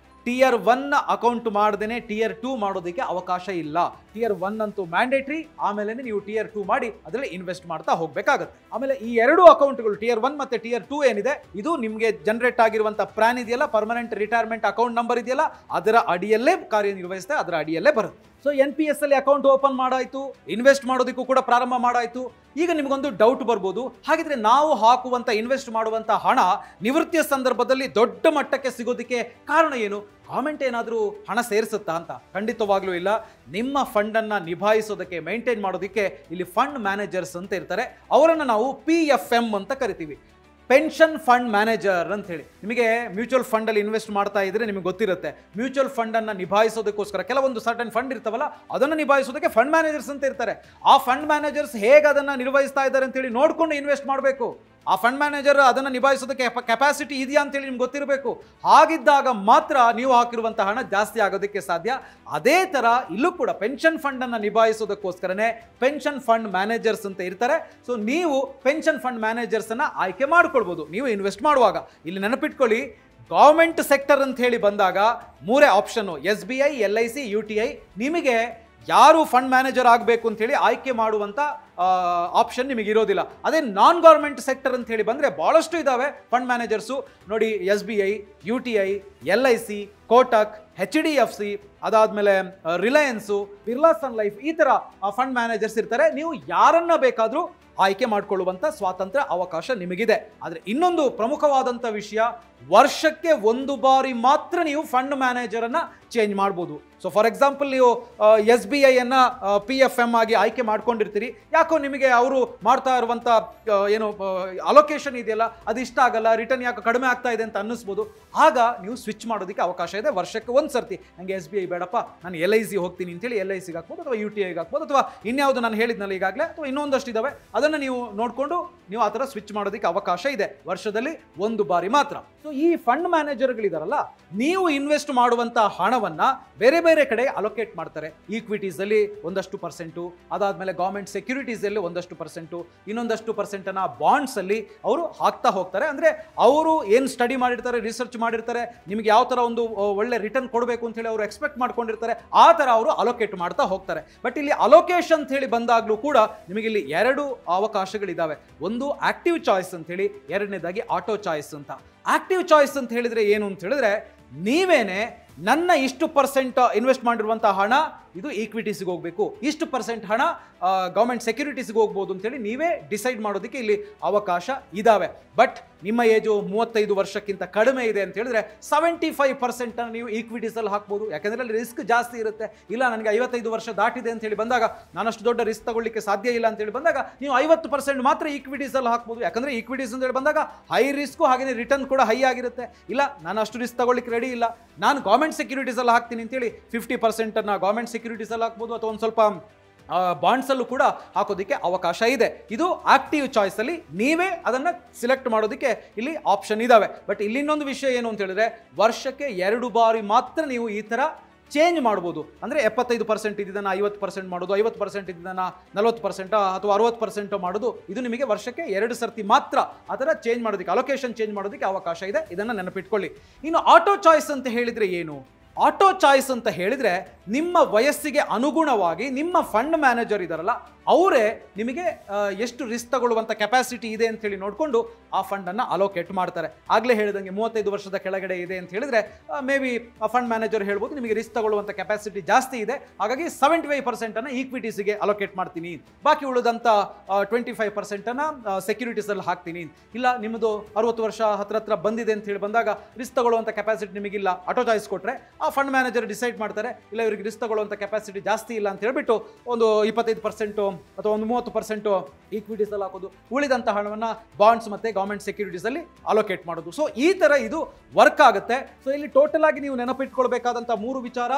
Speaker 1: Tier 1 ಅಕೌಂಟ್ ಮಾಡದೇನೆ Tier 2 ಮಾಡೋದಕ್ಕೆ ಅವಕಾಶ ಇಲ್ಲ. Tier 1 ಅಂತೂ ಮ್ಯಾಂಡೇಟ್ರಿ, ಆಮೇಲೆ ನೀವು Tier 2 ಮಾಡಿ ಅದರಲ್ಲಿ ಇನ್ವೆಸ್ಟ್ ಮಾಡ್ತಾ ಹೋಗಬೇಕಾಗುತ್ತೆ. ಆಮೇಲೆ ಈ 2 ಅಕೌಂಟ್ಗಳು Tier 1 ಮತ್ತೆ Tier 2 ಏನಿದೆ ಇದು ನಿಮಗೆ ಜನರೇಟ್ ಆಗಿರುವಂಥ ಪ್ಲಾನ್ ಇದೆಯಲ್ಲ, ಪರ್ಮನೆಂಟ್ ರಿಟೈರ್ಮೆಂಟ್ ಅಕೌಂಟ್ ನಂಬರ್ ಇದೆಯಲ್ಲ, ಅದರ ಅಡಿಯಲ್ಲೇ ಕಾರ್ಯನಿರ್ವಹಿಸುತ್ತೆ, ಅದರ ಅಡಿಯಲ್ಲೇ ಬರುತ್ತೆ. ಸೊ NPS ಅಲ್ಲಿ ಅಕೌಂಟ್ ಓಪನ್ ಮಾಡಾಯಿತು, ಇನ್ವೆಸ್ಟ್ ಮಾಡೋದಕ್ಕೂ ಕೂಡ ಪ್ರಾರಂಭ ಮಾಡಾಯಿತು. ಈಗ ನಿಮಗೊಂದು ಡೌಟ್ ಬರ್ಬೋದು, ಹಾಗಿದ್ರೆ ನಾವು ಹಾಕುವಂಥ ಇನ್ವೆಸ್ಟ್ ಮಾಡುವಂಥ ಹಣ ನಿವೃತ್ತಿಯ ಸಂದರ್ಭದಲ್ಲಿ ದೊಡ್ಡ ಮಟ್ಟಕ್ಕೆ ಸಿಗೋದಕ್ಕೆ ಕಾರಣ ಏನು? ಗವರ್ಮೆಂಟ್ ಏನಾದರೂ ಹಣ ಸೇರಿಸುತ್ತಾ ಅಂತ? ಖಂಡಿತವಾಗ್ಲೂ ಇಲ್ಲ. ನಿಮ್ಮ ಫಂಡನ್ನು ನಿಭಾಯಿಸೋದಕ್ಕೆ ಮೇಂಟೈನ್ ಮಾಡೋದಕ್ಕೆ ಇಲ್ಲಿ ಫಂಡ್ ಮ್ಯಾನೇಜರ್ಸ್ ಅಂತ ಇರ್ತಾರೆ. ಅವರನ್ನು ನಾವು PFM ಅಂತ ಕರಿತೀವಿ, ಪೆನ್ಷನ್ ಫಂಡ್ ಮ್ಯಾನೇಜರ್ ಅಂತ ಹೇಳಿ. ನಿಮಗೆ ಮ್ಯೂಚುವಲ್ ಫಂಡಲ್ಲಿ ಇನ್ವೆಸ್ಟ್ ಮಾಡ್ತಾ ಇದ್ರೆ ನಿಮಗೆ ಗೊತ್ತಿರುತ್ತೆ, ಮ್ಯೂಚುವಲ್ ಫಂಡನ್ನು ನಿಭಾಯಿಸೋದಕ್ಕೋಸ್ಕರ ಕೆಲವೊಂದು ಸರ್ಟನ್ ಫಂಡ್ ಇರ್ತಾವಲ್ಲ ಅದನ್ನು ನಿಭಾಯಿಸೋದಕ್ಕೆ ಫಂಡ್ ಮ್ಯಾನೇಜರ್ಸ್ ಅಂತ ಇರ್ತಾರೆ. ಆ ಫಂಡ್ ಮ್ಯಾನೇಜರ್ಸ್ ಹೇಗೆ ಅದನ್ನು ನಿರ್ವಹಿಸ್ತಾ ಇದ್ದಾರೆ ಅಂತೇಳಿ ನೋಡಿಕೊಂಡು ಇನ್ವೆಸ್ಟ್ ಮಾಡಬೇಕು. ಆ ಫಂಡ್ ಮ್ಯಾನೇಜರ್ ಅದನ್ನು ನಿಭಾಯಿಸೋದಕ್ಕೆ ಕೆಪಾಸಿಟಿ ಇದೆಯಾ ಅಂತೇಳಿ ನಿಮ್ಗೆ ಗೊತ್ತಿರಬೇಕು. ಹಾಗಿದ್ದಾಗ ಮಾತ್ರ ನೀವು ಹಾಕಿರುವಂಥ ಹಣ ಜಾಸ್ತಿ ಆಗೋದಕ್ಕೆ ಸಾಧ್ಯ. ಅದೇ ಥರ ಇಲ್ಲೂ ಕೂಡ ಪೆನ್ಷನ್ ಫಂಡನ್ನು ನಿಭಾಯಿಸೋದಕ್ಕೋಸ್ಕರನೇ ಪೆನ್ಷನ್ ಫಂಡ್ ಮ್ಯಾನೇಜರ್ಸ್ ಅಂತ ಇರ್ತಾರೆ. ಸೊ ನೀವು ಪೆನ್ಷನ್ ಫಂಡ್ ಮ್ಯಾನೇಜರ್ಸನ್ನು ಆಯ್ಕೆ ಮಾಡ್ಕೊಳ್ಬೋದು ನೀವು ಇನ್ವೆಸ್ಟ್ ಮಾಡುವಾಗ. ಇಲ್ಲಿ ನೆನಪಿಟ್ಕೊಳ್ಳಿ, ಗೌರ್ಮೆಂಟ್ ಸೆಕ್ಟರ್ ಅಂತ ಹೇಳಿ ಬಂದಾಗ 3 ಆಪ್ಷನ್ನು, SBI, LIC, UTI. ನಿಮಗೆ ಯಾರು ಫಂಡ್ ಮ್ಯಾನೇಜರ್ ಆಗಬೇಕು ಅಂತೇಳಿ ಆಯ್ಕೆ ಮಾಡುವಂಥ ಆಪ್ಷನ್ ನಿಮಗೆ ಇರೋದಿಲ್ಲ. ಅದೇ ನಾನ್ ಗೌರ್ಮೆಂಟ್ ಸೆಕ್ಟರ್ ಅಂತ ಹೇಳಿ ಬಂದರೆ ಭಾಳಷ್ಟು ಇದ್ದಾವೆ ಫಂಡ್ ಮ್ಯಾನೇಜರ್ಸು. ನೋಡಿ, SBI, UTI, LIC, Kotak, HDFC, ಅದಾದಮೇಲೆ ರಿಲಯನ್ಸು, ಬಿರ್ಲಾ ಸನ್ ಲೈಫ್, ಈ ಥರ ಫಂಡ್ ಮ್ಯಾನೇಜರ್ಸ್ ಇರ್ತಾರೆ. ನೀವು ಯಾರನ್ನ ಬೇಕಾದರೂ ಆಯ್ಕೆ ಮಾಡಿಕೊಳ್ಳುವಂಥ ಸ್ವಾತಂತ್ರ್ಯ ಅವಕಾಶ ನಿಮಗಿದೆ. ಆದರೆ ಇನ್ನೊಂದು ಪ್ರಮುಖವಾದಂಥ ವಿಷಯ, ವರ್ಷಕ್ಕೆ 1 ಬಾರಿ ಮಾತ್ರ ನೀವು ಫಂಡ್ ಮ್ಯಾನೇಜರನ್ನು ಚೇಂಜ್ ಮಾಡ್ಬೋದು. ಸೊ ಫಾರ್ ಎಕ್ಸಾಂಪಲ್, ನೀವು SBIಯನ್ನು PFM ಆಗಿ ಆಯ್ಕೆ ಮಾಡ್ಕೊಂಡಿರ್ತೀರಿ, ಯಾಕೋ ನಿಮಗೆ ಅವರು ಮಾಡ್ತಾ ಇರುವಂಥ ಏನು ಅಲೋಕೇಶನ್ ಇದೆಯಲ್ಲ ಅದು ಇಷ್ಟ ಆಗಲ್ಲ, ರಿಟರ್ನ್ ಯಾಕೆ ಕಡಿಮೆ ಆಗ್ತಾ ಇದೆ ಅಂತ ಅನ್ನಿಸ್ಬೋದು. ಆಗ ನೀವು ಸ್ವಿಚ್ ಮಾಡೋದಕ್ಕೆ ಅವಕಾಶ ಇದೆ. ವರ್ಷಕ್ಕೆ 1 ಸರ್ತಿ ನನಗೆ SBI ಬೇಡಪ್ಪ, ನಾನು LIC ಹೋಗ್ತೀನಿ ಅಂತೇಳಿ LICಗೆ ಹಾಕ್ಬೋದು, ಅಥವಾ UTIಗೆ ಹಾಕ್ಬೋದು, ಅಥವಾ ಇನ್ಯಾವುದು ನಾನು ಹೇಳಿದ್ನಲ್ಲ ಈಗಾಗಲೇ, ಅಥವಾ ಇನ್ನೊಂದಷ್ಟು ಇದ್ದಾವೆ, ಅದನ್ನು ನೀವು ನೋಡಿಕೊಂಡು ನೀವು ಆ ಥರ ಸ್ವಿಚ್ ಮಾಡೋದಕ್ಕೆ ಅವಕಾಶ ಇದೆ. ವರ್ಷದಲ್ಲಿ 1 ಬಾರಿ ಮಾತ್ರ. ಸೊ ಈ ಫಂಡ್ ಮ್ಯಾನೇಜರ್ಗಳಿದಾರಲ್ಲ, ನೀವು ಇನ್ವೆಸ್ಟ್ ಮಾಡುವಂಥ ಹಣವನ್ನು ಬೇರೆ ಬೇರೆ ಕಡೆ ಅಲೋಕೇಟ್ ಮಾಡ್ತಾರೆ. ಈಕ್ವಿಟೀಸಲ್ಲಿ ಒಂದಷ್ಟು ಪರ್ಸೆಂಟು, ಅದಾದಮೇಲೆ ಗೌರ್ಮೆಂಟ್ ಸೆಕ್ಯೂರಿಟೀಸಲ್ಲಿ ಒಂದಷ್ಟು ಪರ್ಸೆಂಟು, ಇನ್ನೊಂದಷ್ಟು ಪರ್ಸೆಂಟನ್ನು ಬಾಂಡ್ಸಲ್ಲಿ ಅವರು ಹಾಕ್ತಾ ಹೋಗ್ತಾರೆ. ಅಂದರೆ ಅವರು ಏನು ಸ್ಟಡಿ ಮಾಡಿರ್ತಾರೆ, ರಿಸರ್ಚ್ ಮಾಡಿರ್ತಾರೆ, ನಿಮಗೆ ಯಾವ ಥರ ಒಂದು ಒಳ್ಳೆ ರಿಟರ್ನ್ ಕೊಡಬೇಕು ಅಂತೇಳಿ ಅವರು ಎಕ್ಸ್ಪೆಕ್ಟ್ ಮಾಡ್ಕೊಂಡಿರ್ತಾರೆ, ಆ ಥರ ಅವರು ಅಲೋಕೇಟ್ ಮಾಡ್ತಾ ಹೋಗ್ತಾರೆ. ಬಟ್ ಇಲ್ಲಿ ಅಲೋಕೇಶನ್ ಅಂತ ಹೇಳಿ ಬಂದಾಗಲೂ ಕೂಡ ನಿಮಗೆ ಇಲ್ಲಿ 2 ಅವಕಾಶಗಳಿದ್ದಾವೆ. ಒಂದು ಆಕ್ಟಿವ್ ಚಾಯ್ಸ್ ಅಂತ ಹೇಳಿ, ಎರಡನೇದಾಗಿ ಆಟೋ ಚಾಯ್ಸ್ ಅಂತ. ಆಕ್ಟಿವ್ ಚಾಯ್ಸ್ ಅಂತ ಹೇಳಿದ್ರೆ ಏನು ಅಂತ ಹೇಳಿದ್ರೆ, ನೀವೇನೆ ನನ್ನ ಇಷ್ಟು ಪರ್ಸೆಂಟ್ ಇನ್ವೆಸ್ಟ್ ಮಾಡಿರುವಂಥ ಹಣ ಇದು ಈಕ್ವಿಟೀಸ್ಗೆ ಹೋಗಬೇಕು, ಇಷ್ಟು ಪರ್ಸೆಂಟ್ ಹಣ ಗೌರ್ಮೆಂಟ್ ಸೆಕ್ಯೂರಿಟೀಸ್ಗೆ ಹೋಗ್ಬೋದು ಅಂತೇಳಿ ನೀವೇ ಡಿಸೈಡ್ ಮಾಡೋದಕ್ಕೆ ಇಲ್ಲಿ ಅವಕಾಶ ಇದ್ದಾವೆ. ಬಟ್ ನಿಮ್ಮ ಏಜು 35 ವರ್ಷಕ್ಕಿಂತ ಕಡಿಮೆ ಇದೆ ಅಂತ ಹೇಳಿದ್ರೆ 75% ನೀವು ಈಕ್ವಿಟೀಸಲ್ಲಿ ಹಾಕ್ಬೋದು. ಯಾಕಂದರೆ ಅಲ್ಲಿ ರಿಸ್ಕ್ ಜಾಸ್ತಿ ಇರುತ್ತೆ. ಇಲ್ಲ ನನಗೆ 55 ವರ್ಷ ದಾಟಿದೆ ಅಂತ ಹೇಳಿ ಬಂದಾಗ ನಾನಷ್ಟು ದೊಡ್ಡ ರಿಸ್ಕ್ ತಗೊಳ್ಳಿಕ್ಕೆ ಸಾಧ್ಯ ಇಲ್ಲ ಅಂತೇಳಿ ಬಂದಾಗ ನೀವು 50% ಮಾತ್ರ ಈಕ್ವಿಟೀಸಲ್ಲಿ ಹಾಕ್ಬೋದು. ಯಾಕಂದರೆ ಈಕ್ವಿಟೀಸ್ ಅಂತ ಹೇಳಿ ಬಂದಾಗ ಹೈ ರಿಸ್ಕು ಹಾಗೆಯೇ ರಿಟರ್ನ್ ಕೂಡ ಹೈ ಆಗಿರುತ್ತೆ. ಇಲ್ಲ ನಾನು ಅಷ್ಟು ರಿಸ್ಕ್ ತಗೊಳ್ಳಿಕ್ಕೆ ರೆಡಿ ಇಲ್ಲ, ನಾನು ಗೌರ್ಮೆಂಟ್ ಸೆಕ್ಯೂರಿಟೀಸಲ್ಲಿ ಹಾಕ್ತೀನಿ ಅಂತೇಳಿ 50% ಗೌರ್ಮೆಂಟ್ ಸೆಕ್ಯೂರಿಟೀಸಲ್ಲಿ ಹಾಕ್ಬೋದು, ಅಥವಾ ಒಂದು ಸ್ವಲ್ಪ ಬಾಂಡ್ಸಲ್ಲೂ ಕೂಡ ಹಾಕೋದಕ್ಕೆ ಅವಕಾಶ ಇದೆ. ಇದು ಆಕ್ಟಿವ್ ಚಾಯ್ಸಲ್ಲಿ ನೀವೇ ಅದನ್ನು ಸಿಲೆಕ್ಟ್ ಮಾಡೋದಕ್ಕೆ ಇಲ್ಲಿ ಆಪ್ಷನ್ ಇದ್ದಾವೆ. ಬಟ್ ಇಲ್ಲಿ ಇನ್ನೊಂದು ವಿಷಯ ಏನು ಅಂತ ಹೇಳಿದ್ರೆ, ವರ್ಷಕ್ಕೆ 2 ಬಾರಿ ಮಾತ್ರ ನೀವು ಈ ಥರ ಚೇಂಜ್ ಮಾಡ್ಬೋದು. ಅಂದರೆ 75% ಇದ್ದನ್ನು 50% ಮಾಡೋದು, 50% ಇದ್ದನ್ನು 40% ಅಥವಾ 60% ಮಾಡೋದು, ಇದು ನಿಮಗೆ ವರ್ಷಕ್ಕೆ 2 ಸರ್ತಿ ಮಾತ್ರ ಆ ಥರ ಚೇಂಜ್ ಮಾಡೋದಕ್ಕೆ, ಅಲೋಕೇಶನ್ ಚೇಂಜ್ ಮಾಡೋದಕ್ಕೆ ಅವಕಾಶ ಇದೆ. ಇದನ್ನು ನೆನಪಿಟ್ಕೊಳ್ಳಿ. ಇನ್ನು ಆಟೋ ಚಾಯ್ಸ್ ಅಂತ ಹೇಳಿದರೆ ಏನು? ಆಟೋ ಚಾಯ್ಸ್ ಅಂತ ಹೇಳಿದರೆ ನಿಮ್ಮ ವಯಸ್ಸಿಗೆ ಅನುಗುಣವಾಗಿ ನಿಮ್ಮ ಫಂಡ್ ಮ್ಯಾನೇಜರ್ ಇದ್ದಾರಲ್ಲ ಅವರೇ ನಿಮಗೆ ಎಷ್ಟು ರಿಸ್ಕ್ ತಗೊಳ್ಳುವಂಥ ಕೆಪಾಸಿಟಿ ಇದೆ ಅಂತೇಳಿ ನೋಡಿಕೊಂಡು ಆ ಫಂಡನ್ನು ಅಲೋಕೇಟ್ ಮಾಡ್ತಾರೆ. ಆಗಲೇ ಹೇಳಿದಂಗೆ 35 ವರ್ಷದ ಕೆಳಗಡೆ ಇದೆ ಅಂತ ಹೇಳಿದರೆ ಮೇ ಬಿ ಆ ಫಂಡ್ ಮ್ಯಾನೇಜರ್ ಹೇಳ್ಬೋದು ನಿಮಗೆ ರಿಸ್ಕ್ ತಗೊಳ್ಳುವಂಥ ಕೆಪಾಸಿಟಿ ಜಾಸ್ತಿ ಇದೆ, ಹಾಗಾಗಿ 75% ಈಕ್ವಿಟೀಸಿಗೆ ಅಲೋಕೇಟ್ ಮಾಡ್ತೀನಿ, ಬಾಕಿ ಉಳಿದಂಥ 25% ಸೆಕ್ಯೂರಿಟೀಸಲ್ಲಿ ಹಾಕ್ತೀನಿ. ಇಲ್ಲ ನಿಮ್ಮದು 60 ವರ್ಷ ಹತ್ರ ಬಂದಿದೆ ಅಂತ ಹೇಳಿ ಬಂದಾಗ ರಿಸ್ಕ್ ತಗೊಳ್ಳುವಂಥ ಕೆಪಾಸಿಟಿ ನಿಮಗಿಲ್ಲ, ಆಟೋ ಚಾಯ್ಸ್ ಕೊಟ್ಟರೆ ಆ ಫಂಡ್ ಮ್ಯಾನೇಜರ್ ಡಿಸೈಡ್ ಮಾಡ್ತಾರೆ ಇಲ್ಲ ಇವರಿಗೆ ರಿಸ್ಕ್ ತಗೊಳ್ಳುವಂಥ ಕೆಪಾಸಿಟಿ ಜಾಸ್ತಿ ಇಲ್ಲ ಅಂತ ಹೇಳ್ಬಿಟ್ಟು ಒಂದು 25% ಅಥವಾ ಒಂದು 30% ಈಕ್ವಿಟೀಸಲ್ಲಿ ಹಾಕೋದು, ಉಳಿದಂಥ ಹಣವನ್ನು ಬಾಂಡ್ಸ್ ಮತ್ತು ಗೌರ್ಮೆಂಟ್ ಸೆಕ್ಯೂರಿಟೀಸಲ್ಲಿ ಅಲೋಕೇಟ್ ಮಾಡೋದು. ಸೊ ಈ ಥರ ಇದು ವರ್ಕ್ ಆಗುತ್ತೆ. ಸೊ ಇಲ್ಲಿ ಟೋಟಲ್ ಆಗಿ ನೀವು ನೆನಪಿಟ್ಕೊಳ್ಬೇಕಾದಂಥ 3 ವಿಚಾರ.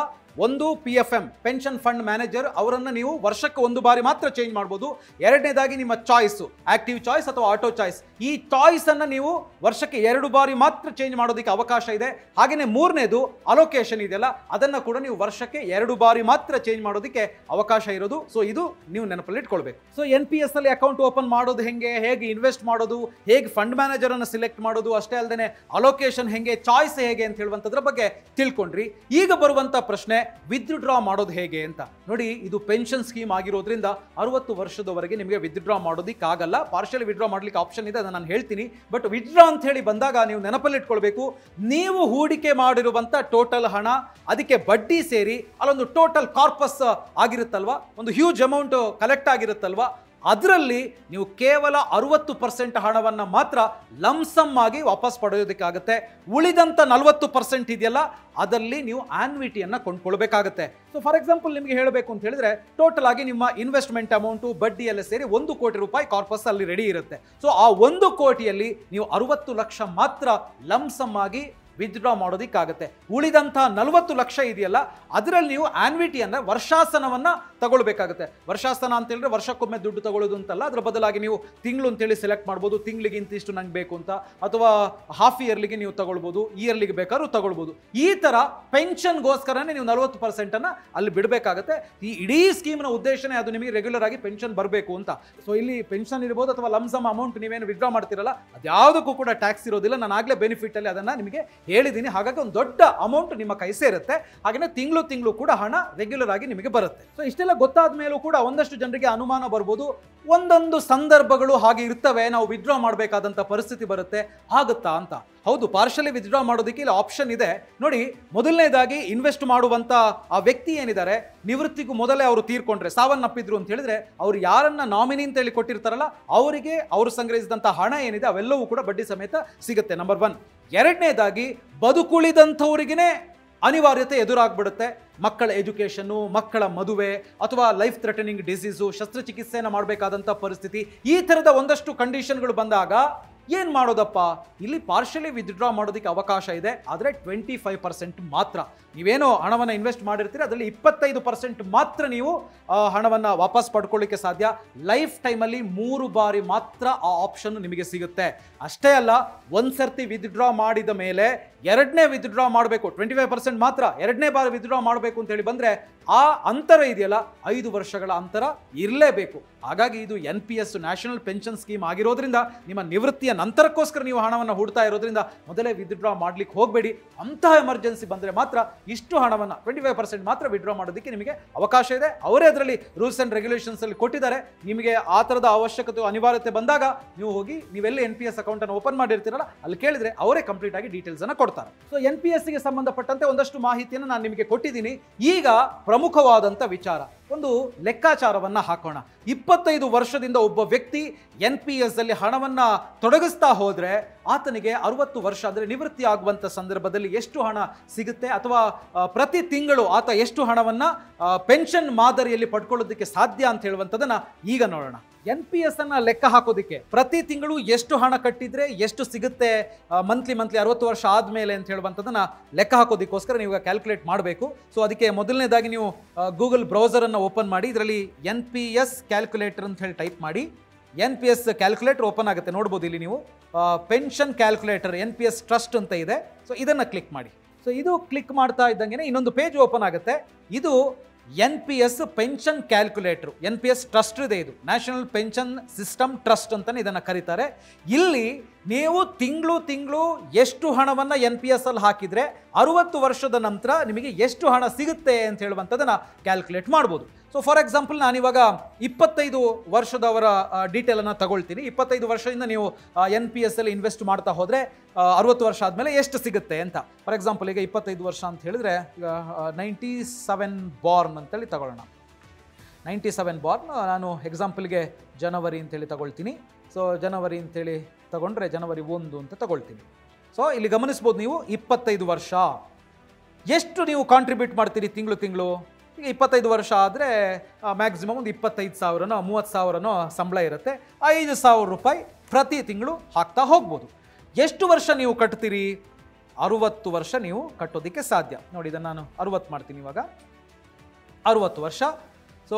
Speaker 1: ಒಂದು PFM ಪೆನ್ಷನ್ ಫಂಡ್ ಮ್ಯಾನೇಜರ್, ಅವರನ್ನು ನೀವು ವರ್ಷಕ್ಕೆ 1 ಬಾರಿ ಮಾತ್ರ ಚೇಂಜ್ ಮಾಡ್ಬೋದು. ಎರಡನೇದಾಗಿ ನಿಮ್ಮ ಚಾಯ್ಸು ಆಕ್ಟಿವ್ ಚಾಯ್ಸ್ ಅಥವಾ ಆಟೋ ಚಾಯ್ಸ್, ಈ ಚಾಯ್ಸ್ ಅನ್ನು ನೀವು ವರ್ಷಕ್ಕೆ 2 ಬಾರಿ ಮಾತ್ರ ಚೇಂಜ್ ಮಾಡೋದಕ್ಕೆ ಅವಕಾಶ ಇದೆ. ಹಾಗೆಯೇ ಮೂರನೇದು ಅಲೋಕೇಶನ್ ಇದೆಯಲ್ಲ, ಅದನ್ನು ಕೂಡ ನೀವು ವರ್ಷಕ್ಕೆ 2 ಬಾರಿ ಮಾತ್ರ ಚೇಂಜ್ ಮಾಡೋದಕ್ಕೆ ಅವಕಾಶ ಇರೋದು. ಸೊ ಇದು ನೀವು ನೆನಪಲ್ಲಿ ಇಟ್ಕೊಳ್ಬೇಕು. ಸೊ NPS ಅಲ್ಲಿ ಅಕೌಂಟ್ ಓಪನ್ ಮಾಡೋದು ಹೇಗೆ, ಹೇಗೆ ಇನ್ವೆಸ್ಟ್ ಮಾಡೋದು, ಹೇಗೆ ಫಂಡ್ ಮ್ಯಾನೇಜರ್ ಅನ್ನು ಸಿಲೆಕ್ಟ್ ಮಾಡೋದು, ಅಷ್ಟೇ ಅಲ್ಲದೆ ಅಲೋಕೇಶನ್ ಹೇಗೆ, ಚಾಯ್ಸ್ ಹೇಗೆ ಅಂತ ಹೇಳುವಂಥದ್ರ ಬಗ್ಗೆ ತಿಳ್ಕೊಂಡ್ರಿ. ಈಗ ಬರುವಂತ ಪ್ರಶ್ನೆ, ವಿತ್ಡ್ರಾ ಮಾಡೋದು ಹೇಗೆ ಅಂತ ನೋಡಿ. ಇದು ಪೆನ್ಷನ್ ಸ್ಕೀಮ್ ಆಗಿರೋದ್ರಿಂದ 60 ವರ್ಷದವರೆಗೆ ನಿಮಗೆ ವಿತ್ಡ್ರಾ ಮಾಡೋದಕ್ಕೆ ಆಗಲ್ಲ. ಪಾರ್ಷಿಯಲಿ ವಿತ್ಡ್ರಾ ಮಾಡ್ಲಿಕ್ಕೆ ಆಪ್ಷನ್ ಇದೆ, ಅದನ್ನು ನಾನು ಹೇಳ್ತೀನಿ. ಬಟ್ ವಿತ್ಡ್ರಾ ಅಂತ ಹೇಳಿ ಬಂದಾಗ ನೀವು ನೆನಪಲ್ಲಿ ಇಟ್ಕೊಳ್ಬೇಕು, ನೀವು ಹೂಡಿಕೆ ಮಾಡಿರುವಂತ ಟೋಟಲ್ ಹಣ, ಅದಕ್ಕೆ ಬಡ್ಡಿ ಸೇರಿ ಅಲ್ಲೊಂದು ಟೋಟಲ್ ಕಾರ್ಪಸ್ ಆಗಿರುತ್ತಲ್ವಾ, ಒಂದು ಹ್ಯೂಜ್ ಅಮೌಂಟ್ ಕಲೆಕ್ಟ್ ಆಗಿರುತ್ತಲ್ವಾ, ಅದರಲ್ಲಿ ನೀವು ಕೇವಲ 60% ಹಣವನ್ನು ಮಾತ್ರ ಲಂಸಮ್ ಆಗಿ ವಾಪಸ್ ಪಡೆಯೋದಕ್ಕಾಗುತ್ತೆ. ಉಳಿದಂಥ 40% ಇದೆಯಲ್ಲ, ಅದರಲ್ಲಿ ನೀವು ಆನ್ವಿಟಿಯನ್ನು ಕೊಂಡ್ಕೊಳ್ಬೇಕಾಗುತ್ತೆ. ಸೊ ಫಾರ್ ಎಕ್ಸಾಂಪಲ್ ನಿಮಗೆ ಹೇಳಬೇಕು ಅಂತ ಹೇಳಿದ್ರೆ, ಟೋಟಲ್ ಆಗಿ ನಿಮ್ಮ ಇನ್ವೆಸ್ಟ್ಮೆಂಟ್ ಅಮೌಂಟು ಬಡ್ಡಿ ಎಲ್ಲ ಸೇರಿ 1 ಕೋಟಿ ರೂಪಾಯಿ ಕಾರ್ಪಸ್ ಅಲ್ಲಿ ರೆಡಿ ಇರುತ್ತೆ. ಸೊ ಆ 1 ಕೋಟಿಯಲ್ಲಿ ನೀವು 60 ಲಕ್ಷ ಮಾತ್ರ ಲಂಸಮ್ ಆಗಿ ವಿತ್ಡ್ರಾ ಮಾಡೋದಕ್ಕಾಗುತ್ತೆ. ಉಳಿದಂಥ 40 ಲಕ್ಷ ಇದೆಯಲ್ಲ, ಅದರಲ್ಲಿ ನೀವು ಆನ್ವಿಟಿಯನ್ನು, ವರ್ಷಾಸನವನ್ನು ತಗೊಳ್ಬೇಕಾಗುತ್ತೆ. ವರ್ಷಾಸನ ಅಂತ ಹೇಳಿದ್ರೆ ವರ್ಷಕ್ಕೊಮ್ಮೆ ದುಡ್ಡು ತಗೊಳ್ಳೋದು ಅಂತಲ್ಲ, ಅದರ ಬದಲಾಗಿ ನೀವು ತಿಂಗಳು ಅಂತೇಳಿ ಸೆಲೆಕ್ಟ್ ಮಾಡ್ಬೋದು. ತಿಂಗಳಿಗೆ ಇಂತಿಷ್ಟು ನಂಗೆ ಬೇಕು ಅಂತ, ಅಥವಾ ಹಾಫ್ ಇಯರ್ಲಿಗೆ ನೀವು ತಗೊಳ್ಬೋದು, ಇಯರ್ಲಿಗೆ ಬೇಕಾದ್ರೂ ತಗೊಳ್ಬೋದು. ಈ ಥರ ಪೆನ್ಷನ್ಗೋಸ್ಕರನೇ ನೀವು 40% ಅಲ್ಲಿ ಬಿಡಬೇಕಾಗುತ್ತೆ. ಈ ಇಡೀ ಸ್ಕೀಮ್ನ ಉದ್ದೇಶನೇ ಅದು ನಿಮಗೆ ರೆಗ್ಯುಲರ್ ಆಗಿ ಪೆನ್ಷನ್ ಬರಬೇಕು ಅಂತ. ಸೊ ಇಲ್ಲಿ ಪೆನ್ಷನ್ ಇರ್ಬೋದು ಅಥವಾ ಲಂಸಮ್ ಅಮೌಂಟ್ ನೀವೇನು ವಿತ್ಡ್ರಾ ಮಾಡ್ತಿರಲ್ಲ, ಅದ್ಯಾವುದಕ್ಕೂ ಕೂಡ ಟ್ಯಾಕ್ಸ್ ಇರೋದಿಲ್ಲ. ನಾನು ಆಗಲೇ ಬೆನಿಫಿಟ್ ಅಲ್ಲಿ ಅದನ್ನು ನಿಮಗೆ ಹೇಳಿದ್ದೀನಿ. ಹಾಗಾಗಿ ಒಂದು ದೊಡ್ಡ ಅಮೌಂಟ್ ನಿಮ್ಮ ಕೈ ಸೇರುತ್ತೆ. ಹಾಗೆಯೇ ತಿಂಗಳು ಕೂಡ ಹಣ ರೆಗ್ಯುಲರ್ ಆಗಿ ನಿಮಗೆ ಬರುತ್ತೆ. ಸೊ ಇಷ್ಟೆಲ್ಲ ಗೊತ್ತಾದ ಮೇಲೂ ಕೂಡ ಒಂದಷ್ಟು ಜನರಿಗೆ ಅನುಮಾನ ಬರ್ಬೋದು, ಒಂದೊಂದು ಸಂದರ್ಭಗಳು ಹಾಗೆ ಇರ್ತವೆ, ನಾವು ವಿತ್ಡ್ರಾ ಮಾಡಬೇಕಾದಂಥ ಪರಿಸ್ಥಿತಿ ಬರುತ್ತೆ, ಆಗುತ್ತಾ ಅಂತ. ಹೌದು, ಪಾರ್ಷಲಿ ವಿತ್ಡ್ರಾ ಮಾಡೋದಕ್ಕೆ ಇಲ್ಲಿ ಆಪ್ಷನ್ ಇದೆ ನೋಡಿ. ಮೊದಲನೇದಾಗಿ ಇನ್ವೆಸ್ಟ್ ಮಾಡುವಂಥ ಆ ವ್ಯಕ್ತಿ ಏನಿದ್ದಾರೆ, ನಿವೃತ್ತಿಗೂ ಮೊದಲೇ ಅವರು ತೀರ್ಕೊಂಡ್ರೆ, ಸಾವನ್ನಪ್ಪಿದ್ರು ಅಂತ ಹೇಳಿದ್ರೆ, ಅವ್ರು ಯಾರನ್ನ ನಾಮಿನಿ ಅಂತ ಹೇಳಿ ಕೊಟ್ಟಿರ್ತಾರಲ್ಲ, ಅವರಿಗೆ ಅವರು ಸಂಗ್ರಹಿಸಿದಂಥ ಹಣ ಏನಿದೆ ಅವೆಲ್ಲವೂ ಕೂಡ ಬಡ್ಡಿ ಸಮೇತ ಸಿಗುತ್ತೆ. ನಂಬರ್ 1. ಎರಡನೇದಾಗಿ ಬದುಕುಳಿದಂಥವರಿಗೇ ಅನಿವಾರ್ಯತೆ ಎದುರಾಗ್ಬಿಡುತ್ತೆ. ಮಕ್ಕಳ ಎಜುಕೇಷನ್ನು, ಮಕ್ಕಳ ಮದುವೆ, ಅಥವಾ ಲೈಫ್ ಥ್ರೆಟನಿಂಗ್ ಡಿಸೀಸು, ಶಸ್ತ್ರಚಿಕಿತ್ಸೆಯನ್ನು ಮಾಡಬೇಕಾದಂಥ ಪರಿಸ್ಥಿತಿ, ಈ ಥರದ ಒಂದಷ್ಟು ಕಂಡೀಷನ್ಗಳು ಬಂದಾಗ ಏನು ಮಾಡೋದಪ್ಪ? ಇಲ್ಲಿ ಪಾರ್ಷಲಿ ವಿತ್ಡ್ರಾ ಮಾಡೋದಕ್ಕೆ ಅವಕಾಶ ಇದೆ, ಆದರೆ 25% ಮಾತ್ರ. ನೀವೇನೋ ಹಣವನ್ನು ಇನ್ವೆಸ್ಟ್ ಮಾಡಿರ್ತೀರಿ, ಅದರಲ್ಲಿ 25% ಮಾತ್ರ ನೀವು ಹಣವನ್ನು ವಾಪಸ್ ಪಡ್ಕೊಳ್ಳಿಕ್ಕೆ ಸಾಧ್ಯ. ಲೈಫ್ ಟೈಮಲ್ಲಿ 3 ಬಾರಿ ಮಾತ್ರ ಆ ಆಪ್ಷನ್ ನಿಮಗೆ ಸಿಗುತ್ತೆ. ಅಷ್ಟೇ ಅಲ್ಲ, ಒಂದು ಸರ್ತಿ ವಿತ್ಡ್ರಾ ಮಾಡಿದ ಮೇಲೆ ಎರಡನೇ ವಿತ್ಡ್ರಾ ಮಾಡಬೇಕು, 25% ಮಾತ್ರ ಎರಡನೇ ಬಾರಿ ವಿತ್ಡ್ರಾ ಮಾಡಬೇಕು ಅಂತ ಹೇಳಿ ಬಂದರೆ ಆ ಅಂತರ ಇದೆಯಲ್ಲ, 5 ವರ್ಷಗಳ ಅಂತರ ಇರಲೇಬೇಕು. ಹಾಗಾಗಿ ಇದು NPS ನ್ಯಾಷನಲ್ ಪೆನ್ಷನ್ ಸ್ಕೀಮ್ ಆಗಿರೋದ್ರಿಂದ, ನಿಮ್ಮ ನಿವೃತ್ತಿಯ ನಂತರಕ್ಕೋಸ್ಕರ ನೀವು ಹಣವನ್ನು ಹೂಡ್ತಾ ಇರೋದ್ರಿಂದ ಮೊದಲೇ ವಿತ್ಡ್ರಾ ಮಾಡ್ಲಿಕ್ಕೆ ಹೋಗಬೇಡಿ. ಅಂತಹ ಎಮರ್ಜೆನ್ಸಿ ಬಂದರೆ ಮಾತ್ರ ಇಷ್ಟು ಹಣವನ್ನು 25% ಮಾತ್ರ ವಿತ್ಡ್ರಾ ಮಾಡೋದಕ್ಕೆ ನಿಮಗೆ ಅವಕಾಶ ಇದೆ. ಅವರೇ ಅದರಲ್ಲಿ ರೂಲ್ಸ್ ಆ್ಯಂಡ್ ರೆಗ್ಯುಲೇಷನ್ಸ್ ಅಲ್ಲಿ ಕೊಟ್ಟಿದ್ದಾರೆ. ನಿಮಗೆ ಆ ಥರದ ಅವಶ್ಯಕತೆ, ಅನಿವಾರ್ಯತೆ ಬಂದಾಗ ನೀವು ಹೋಗಿ, ನೀವೆಲ್ಲಿ NPS ಅಕೌಂಟನ್ನು ಓಪನ್ ಮಾಡಿರ್ತೀರಲ್ಲ, ಅಲ್ಲಿ ಕೇಳಿದರೆ ಅವರೇ ಕಂಪ್ಲೀಟ್ ಆಗಿ ಡೀಟೇಲ್ಸನ್ನು ಕೊಡ್ತಾರೆ. ಕೊಡ್ತಾರೆ. ಸೊ NPS ಗೆ ಸಂಬಂಧಪಟ್ಟಂತೆ ಒಂದಷ್ಟು ಮಾಹಿತಿಯನ್ನು ನಾನು ನಿಮಗೆ ಕೊಟ್ಟಿದ್ದೀನಿ. ಈಗ ಪ್ರಮುಖವಾದಂಥ ವಿಚಾರ, ಒಂದು ಲೆಕ್ಕಾಚಾರವನ್ನು ಹಾಕೋಣ. 25 ವರ್ಷದಿಂದ ಒಬ್ಬ ವ್ಯಕ್ತಿ NPS ಅಲ್ಲಿ ಹಣವನ್ನು ತೊಡಗಿಸ್ತಾ ಹೋದರೆ ಆತನಿಗೆ 60 ವರ್ಷ ಅಂದರೆ ನಿವೃತ್ತಿ ಆಗುವಂಥ ಸಂದರ್ಭದಲ್ಲಿ ಎಷ್ಟು ಹಣ ಸಿಗುತ್ತೆ, ಅಥವಾ ಪ್ರತಿ ತಿಂಗಳು ಆತ ಎಷ್ಟು ಹಣವನ್ನು ಪೆನ್ಷನ್ ಮಾದರಿಯಲ್ಲಿ ಪಡ್ಕೊಳ್ಳೋದಕ್ಕೆ ಸಾಧ್ಯ ಅಂತ ಹೇಳುವಂಥದ್ದನ್ನು ಈಗ ನೋಡೋಣ. NPS ಅನ್ನು ಲೆಕ್ಕ ಹಾಕೋದಕ್ಕೆ ಪ್ರತಿ ತಿಂಗಳು ಎಷ್ಟು ಹಣ ಕಟ್ಟಿದ್ರೆ ಎಷ್ಟು ಸಿಗುತ್ತೆ ಮಂತ್ಲಿ 60 ವರ್ಷ ಆದಮೇಲೆ ಅಂತ ಹೇಳುವಂಥದ್ದನ್ನು ಲೆಕ್ಕ ಹಾಕೋದಕ್ಕೋಸ್ಕರ ನೀವು ಕ್ಯಾಲ್ಕುಲೇಟ್ ಮಾಡಬೇಕು. ಸೊ ಅದಕ್ಕೆ ಮೊದಲನೇದಾಗಿ ನೀವು ಗೂಗಲ್ ಬ್ರೌಸರನ್ನು ಓಪನ್ ಮಾಡಿ, ಇದರಲ್ಲಿ NPS ಕ್ಯಾಲ್ಕುಲೇಟರ್ ಅಂತ ಹೇಳಿ ಟೈಪ್ ಮಾಡಿ. NPS ಕ್ಯಾಲ್ಕುಲೇಟರ್ ಓಪನ್ ಆಗುತ್ತೆ, ನೋಡ್ಬೋದು ಇಲ್ಲಿ ನೀವು ಪೆನ್ಷನ್ ಕ್ಯಾಲ್ಕುಲೇಟರ್ NPS ಟ್ರಸ್ಟ್ ಅಂತ ಇದೆ. ಸೊ ಇದನ್ನು ಕ್ಲಿಕ್ ಮಾಡಿ. ಸೊ ಇದು ಕ್ಲಿಕ್ ಮಾಡ್ತಾ ಇದ್ದಂಗೆ ಇನ್ನೊಂದು ಪೇಜ್ ಓಪನ್ ಆಗುತ್ತೆ. ಇದು NPS pension calculator, NPS trust ಇದೆ, ಇದು ನ್ಯಾಷನಲ್ ಪೆನ್ಷನ್ ಸಿಸ್ಟಮ್ ಟ್ರಸ್ಟ್ ಅಂತಲೇ ಇದನ್ನು ಕರೀತಾರೆ. ಇಲ್ಲಿ ನೀವು ತಿಂಗಳು ಎಷ್ಟು ಹಣವನ್ನು NPS ಅಲ್ಲಿ ಹಾಕಿದರೆ 60 ವರ್ಷದ ನಂತರ ನಿಮಗೆ ಎಷ್ಟು ಹಣ ಸಿಗುತ್ತೆ ಅಂತ ಹೇಳುವಂಥದ್ದನ್ನು ಕ್ಯಾಲ್ಕುಲೇಟ್ ಮಾಡ್ಬೋದು. ಸೊ ಫಾರ್ ಎಕ್ಸಾಂಪಲ್ ನಾನಿವಾಗ 25 ವರ್ಷದವರ ಡೀಟೇಲನ್ನು ತಗೊಳ್ತೀನಿ. 25 ವರ್ಷದಿಂದ ನೀವು NPS ಅಲ್ಲಿ ಇನ್ವೆಸ್ಟ್ ಮಾಡ್ತಾ ಹೋದರೆ 60 ವರ್ಷ ಆದಮೇಲೆ ಎಷ್ಟು ಸಿಗುತ್ತೆ ಅಂತ. ಫಾರ್ ಎಕ್ಸಾಂಪಲ್ ಈಗ 25 ವರ್ಷ ಅಂತ ಹೇಳಿದ್ರೆ ಈಗ 97 ಬಾರ್ನ್ ಅಂತೇಳಿ ತಗೊಳ್ಳೋಣ. 97 ಬಾರ್ನ್, ನಾನು ಎಕ್ಸಾಂಪಲ್ಗೆ ಜನವರಿ ಅಂತೇಳಿ ತಗೊಳ್ತೀನಿ. ಸೊ ಜನವರಿ ಅಂತೇಳಿ ತಗೊಂಡ್ರೆ ಜನವರಿ 1 ಅಂತ ತಗೊಳ್ತೀನಿ. ಸೊ ಇಲ್ಲಿ ಗಮನಿಸ್ಬೋದು ನೀವು 25 ವರ್ಷ ಎಷ್ಟು ನೀವು ಕಾಂಟ್ರಿಬ್ಯೂಟ್ ಮಾಡ್ತೀರಿ ತಿಂಗಳು. ಈಗ 25 ವರ್ಷ ಆದರೆ ಮ್ಯಾಕ್ಸಿಮಮ್ ಒಂದು 25,000ನೋ 30,000ನೋ ಸಂಬಳ ಇರುತ್ತೆ. 5,000 ರೂಪಾಯಿ ಪ್ರತಿ ತಿಂಗಳು ಹಾಕ್ತಾ ಹೋಗ್ಬೋದು. ಎಷ್ಟು ವರ್ಷ ನೀವು ಕಟ್ತೀರಿ? 60 ವರ್ಷ ನೀವು ಕಟ್ಟೋದಕ್ಕೆ ಸಾಧ್ಯ. ನೋಡಿ, ಇದನ್ನು ನಾನು 60 ಮಾಡ್ತೀನಿ ಇವಾಗ. 60 ವರ್ಷ. ಸೊ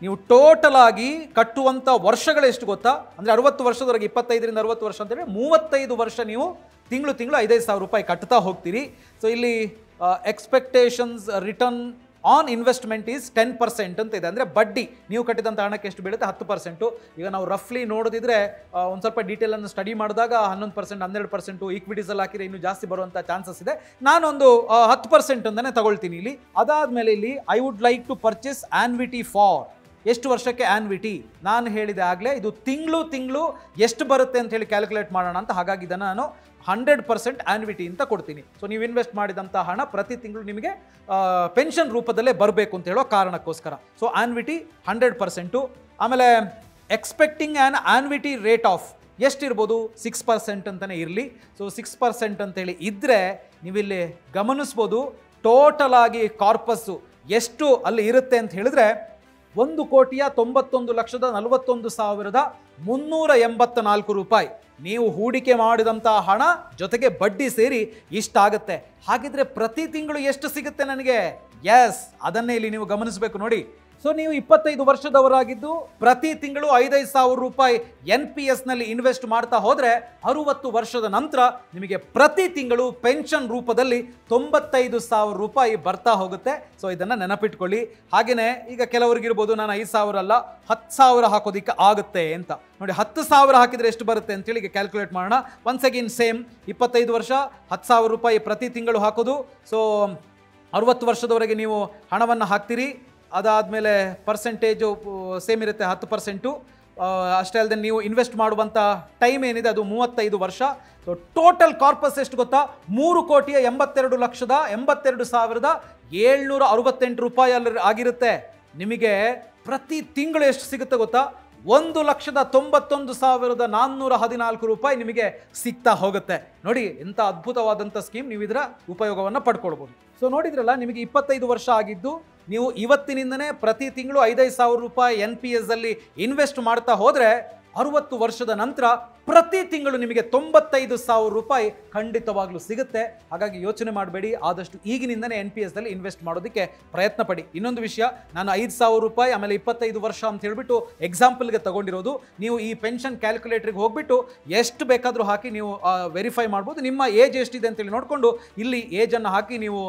Speaker 1: ನೀವು ಟೋಟಲ್ ಆಗಿ ಕಟ್ಟುವಂಥ ವರ್ಷಗಳೆಷ್ಟು ಗೊತ್ತಾ? ಅಂದರೆ 60 ವರ್ಷದವರೆಗೆ 25ರಿಂದ 60 ವರ್ಷ ಅಂತೇಳಿ 35 ವರ್ಷ ನೀವು ತಿಂಗಳು 5,000 ರೂಪಾಯಿ ಕಟ್ತಾ ಹೋಗ್ತೀರಿ. ಸೊ ಇಲ್ಲಿ expectations return on investment is 10% ಅಂತ ಇದೆ. ಅಂದರೆ ಬಡ್ಡಿ ನೀವು ಕಟ್ಟಿದಂಥ ಹಣಕ್ಕೆ ಎಷ್ಟು ಬೀಳುತ್ತೆ? 10%. ಈಗ ನಾವು ರಫ್ಲಿ ನೋಡೋದಿದ್ರೆ ಒಂದು ಸ್ವಲ್ಪ ಡೀಟೇಲನ್ನು ಸ್ಟಡಿ ಮಾಡಿದಾಗ 11%, 12% ಈಕ್ವಿಟೀಸಲ್ಲಿ ಹಾಕಿದ್ರೆ ಇನ್ನೂ ಜಾಸ್ತಿ ಬರುವಂಥ ಚಾನ್ಸಸ್ ಇದೆ. ನಾನೊಂದು 10% ಅಂತಲೇ ತಗೊಳ್ತೀನಿ ಇಲ್ಲಿ. ಅದಾದಮೇಲೆ ಇಲ್ಲಿ I would like to purchase annuity for, ಎಷ್ಟು ವರ್ಷಕ್ಕೆ ಆನ್ವಿಟಿ? ನಾನು ಹೇಳಿದೆ ಆಗಲೇ, ಇದು ತಿಂಗಳು ಎಷ್ಟು ಬರುತ್ತೆ ಅಂತ ಹೇಳಿ ಕ್ಯಾಲ್ಕುಲೇಟ್ ಮಾಡೋಣ ಅಂತ. ಹಾಗಾಗಿ ಇದನ್ನು ನಾನು 100% ಆನ್ವಿಟಿ ಅಂತ ಕೊಡ್ತೀನಿ. ಸೊ ನೀವು ಇನ್ವೆಸ್ಟ್ ಮಾಡಿದಂಥ ಹಣ ಪ್ರತಿ ತಿಂಗಳು ನಿಮಗೆ ಪೆನ್ಷನ್ ರೂಪದಲ್ಲೇ ಬರಬೇಕು ಅಂತ ಹೇಳೋ ಕಾರಣಕ್ಕೋಸ್ಕರ. ಸೊ ಆನ್ವಿಟಿ 100%. ಆಮೇಲೆ ಎಕ್ಸ್ಪೆಕ್ಟಿಂಗ್ ಆ್ಯನ್ ಆನ್ವಿಟಿ ರೇಟ್ ಆಫ್ ಎಷ್ಟಿರ್ಬೋದು? 6% ಅಂತಲೇ ಇರಲಿ. ಸೊ 6% ಅಂತೇಳಿ ಇದ್ದರೆ ನೀವಿಲ್ಲಿ ಗಮನಿಸ್ಬೋದು ಟೋಟಲ್ ಆಗಿ ಕಾರ್ಪಸ್ಸು ಎಷ್ಟು ಅಲ್ಲಿ ಇರುತ್ತೆ ಅಂತ ಹೇಳಿದ್ರೆ 1,91,41,41,384 ರೂಪಾಯಿ ನೀವು ಹೂಡಿಕೆ ಮಾಡಿದಂಥ ಹಣ ಜೊತೆಗೆ ಬಡ್ಡಿ ಸೇರಿ ಇಷ್ಟಾಗುತ್ತೆ. ಹಾಗಿದ್ರೆ ಪ್ರತಿ ತಿಂಗಳು ಎಷ್ಟು ಸಿಗುತ್ತೆ ನನಗೆ? ಎಸ್, ಅದನ್ನೇ ಇಲ್ಲಿ ನೀವು ಗಮನಿಸಬೇಕು ನೋಡಿ. ಸೊ ನೀವು 25 ವರ್ಷದವರಾಗಿದ್ದು ಪ್ರತಿ ತಿಂಗಳು 5,000 ರೂಪಾಯಿ NPS ನಲ್ಲಿ ಇನ್ವೆಸ್ಟ್ ಮಾಡ್ತಾ ಹೋದರೆ 60 ವರ್ಷದ ನಂತರ ನಿಮಗೆ ಪ್ರತಿ ತಿಂಗಳು ಪೆನ್ಷನ್ ರೂಪದಲ್ಲಿ 95,000 ರೂಪಾಯಿ ಬರ್ತಾ ಹೋಗುತ್ತೆ. ಸೊ ಇದನ್ನು ನೆನಪಿಟ್ಕೊಳ್ಳಿ. ಹಾಗೆಯೇ ಈಗ ಕೆಲವರಿಗಿರ್ಬೋದು ನಾನು 5,000 ಅಲ್ಲ 10,000 ಹಾಕೋದಿಕ್ಕೆ ಆಗುತ್ತೆ ಅಂತ. ನೋಡಿ 10,000 ಹಾಕಿದರೆ ಎಷ್ಟು ಬರುತ್ತೆ ಅಂತೇಳಿ ಈಗ ಕ್ಯಾಲ್ಕುಲೇಟ್ ಮಾಡೋಣ. ಒನ್ಸ್ ಅಗೇನ್ ಸೇಮ್ 25 ವರ್ಷ 10,000 ರೂಪಾಯಿ ಪ್ರತಿ ತಿಂಗಳು ಹಾಕೋದು. ಸೊ 60 ವರ್ಷದವರೆಗೆ ನೀವು ಹಣವನ್ನು ಹಾಕ್ತೀರಿ. ಅದಾದಮೇಲೆ ಪರ್ಸೆಂಟೇಜು ಸೇಮ್ ಇರುತ್ತೆ 10%. ಅಷ್ಟೇ ಅಲ್ಲದೆ ನೀವು ಇನ್ವೆಸ್ಟ್ ಮಾಡುವಂಥ ಟೈಮ್ ಏನಿದೆ ಅದು 35 ವರ್ಷ. ಸೊ ಟೋಟಲ್ ಕಾರ್ಪಸ್ ಎಷ್ಟು ಗೊತ್ತಾ? 3,82,82,768 ರೂಪಾಯಿ ಅಲ್ಲಿ ಆಗಿರುತ್ತೆ. ನಿಮಗೆ ಪ್ರತಿ ತಿಂಗಳು ಎಷ್ಟು ಸಿಗುತ್ತೆ ಗೊತ್ತಾ? 1,91,414 ರೂಪಾಯಿ ನಿಮಗೆ ಸಿಗ್ತಾ ಹೋಗುತ್ತೆ. ನೋಡಿ ಎಂಥ ಅದ್ಭುತವಾದಂಥ ಸ್ಕೀಮ್, ನೀವು ಇದರ ಉಪಯೋಗವನ್ನು ಪಡ್ಕೊಳ್ಬೋದು. ಸೊ ನೋಡಿದ್ರಲ್ಲ, ನಿಮಗೆ 25 ವರ್ಷ ಆಗಿದ್ದು ನೀವು ಇವತ್ತಿನಿಂದನೇ ಪ್ರತಿ ತಿಂಗಳು 5,000 ರೂಪಾಯಿ NPS ಅಲ್ಲಿ ಇನ್ವೆಸ್ಟ್ ಮಾಡ್ತಾ ಹೋದರೆ 60 ವರ್ಷದ ನಂತರ ಪ್ರತಿ ತಿಂಗಳು ನಿಮಗೆ 95,000 ರೂಪಾಯಿ ಖಂಡಿತವಾಗ್ಲೂ ಸಿಗುತ್ತೆ. ಹಾಗಾಗಿ ಯೋಚನೆ ಮಾಡಬೇಡಿ, ಆದಷ್ಟು ಈಗಿನಿಂದನೇ NPS ಅಲ್ಲಿ ಇನ್ವೆಸ್ಟ್ ಮಾಡೋದಕ್ಕೆ ಪ್ರಯತ್ನ ಪಡಿ. ಇನ್ನೊಂದು ವಿಷಯ, ನಾನು 5,000 ರೂಪಾಯಿ ಆಮೇಲೆ 25 ವರ್ಷ ಅಂತ ಹೇಳ್ಬಿಟ್ಟು ಎಕ್ಸಾಂಪಲ್ಗೆ ತಗೊಂಡಿರೋದು. ನೀವು ಈ ಪೆನ್ಷನ್ ಕ್ಯಾಲ್ಕುಲೇಟರ್ಗೆ ಹೋಗ್ಬಿಟ್ಟು ಎಷ್ಟು ಬೇಕಾದರೂ ಹಾಕಿ ನೀವು ವೆರಿಫೈ ಮಾಡ್ಬೋದು. ನಿಮ್ಮ ಏಜ್ ಎಷ್ಟಿದೆ ಅಂತೇಳಿ ನೋಡಿಕೊಂಡು ಇಲ್ಲಿ ಏಜನ್ನು ಹಾಕಿ ನೀವು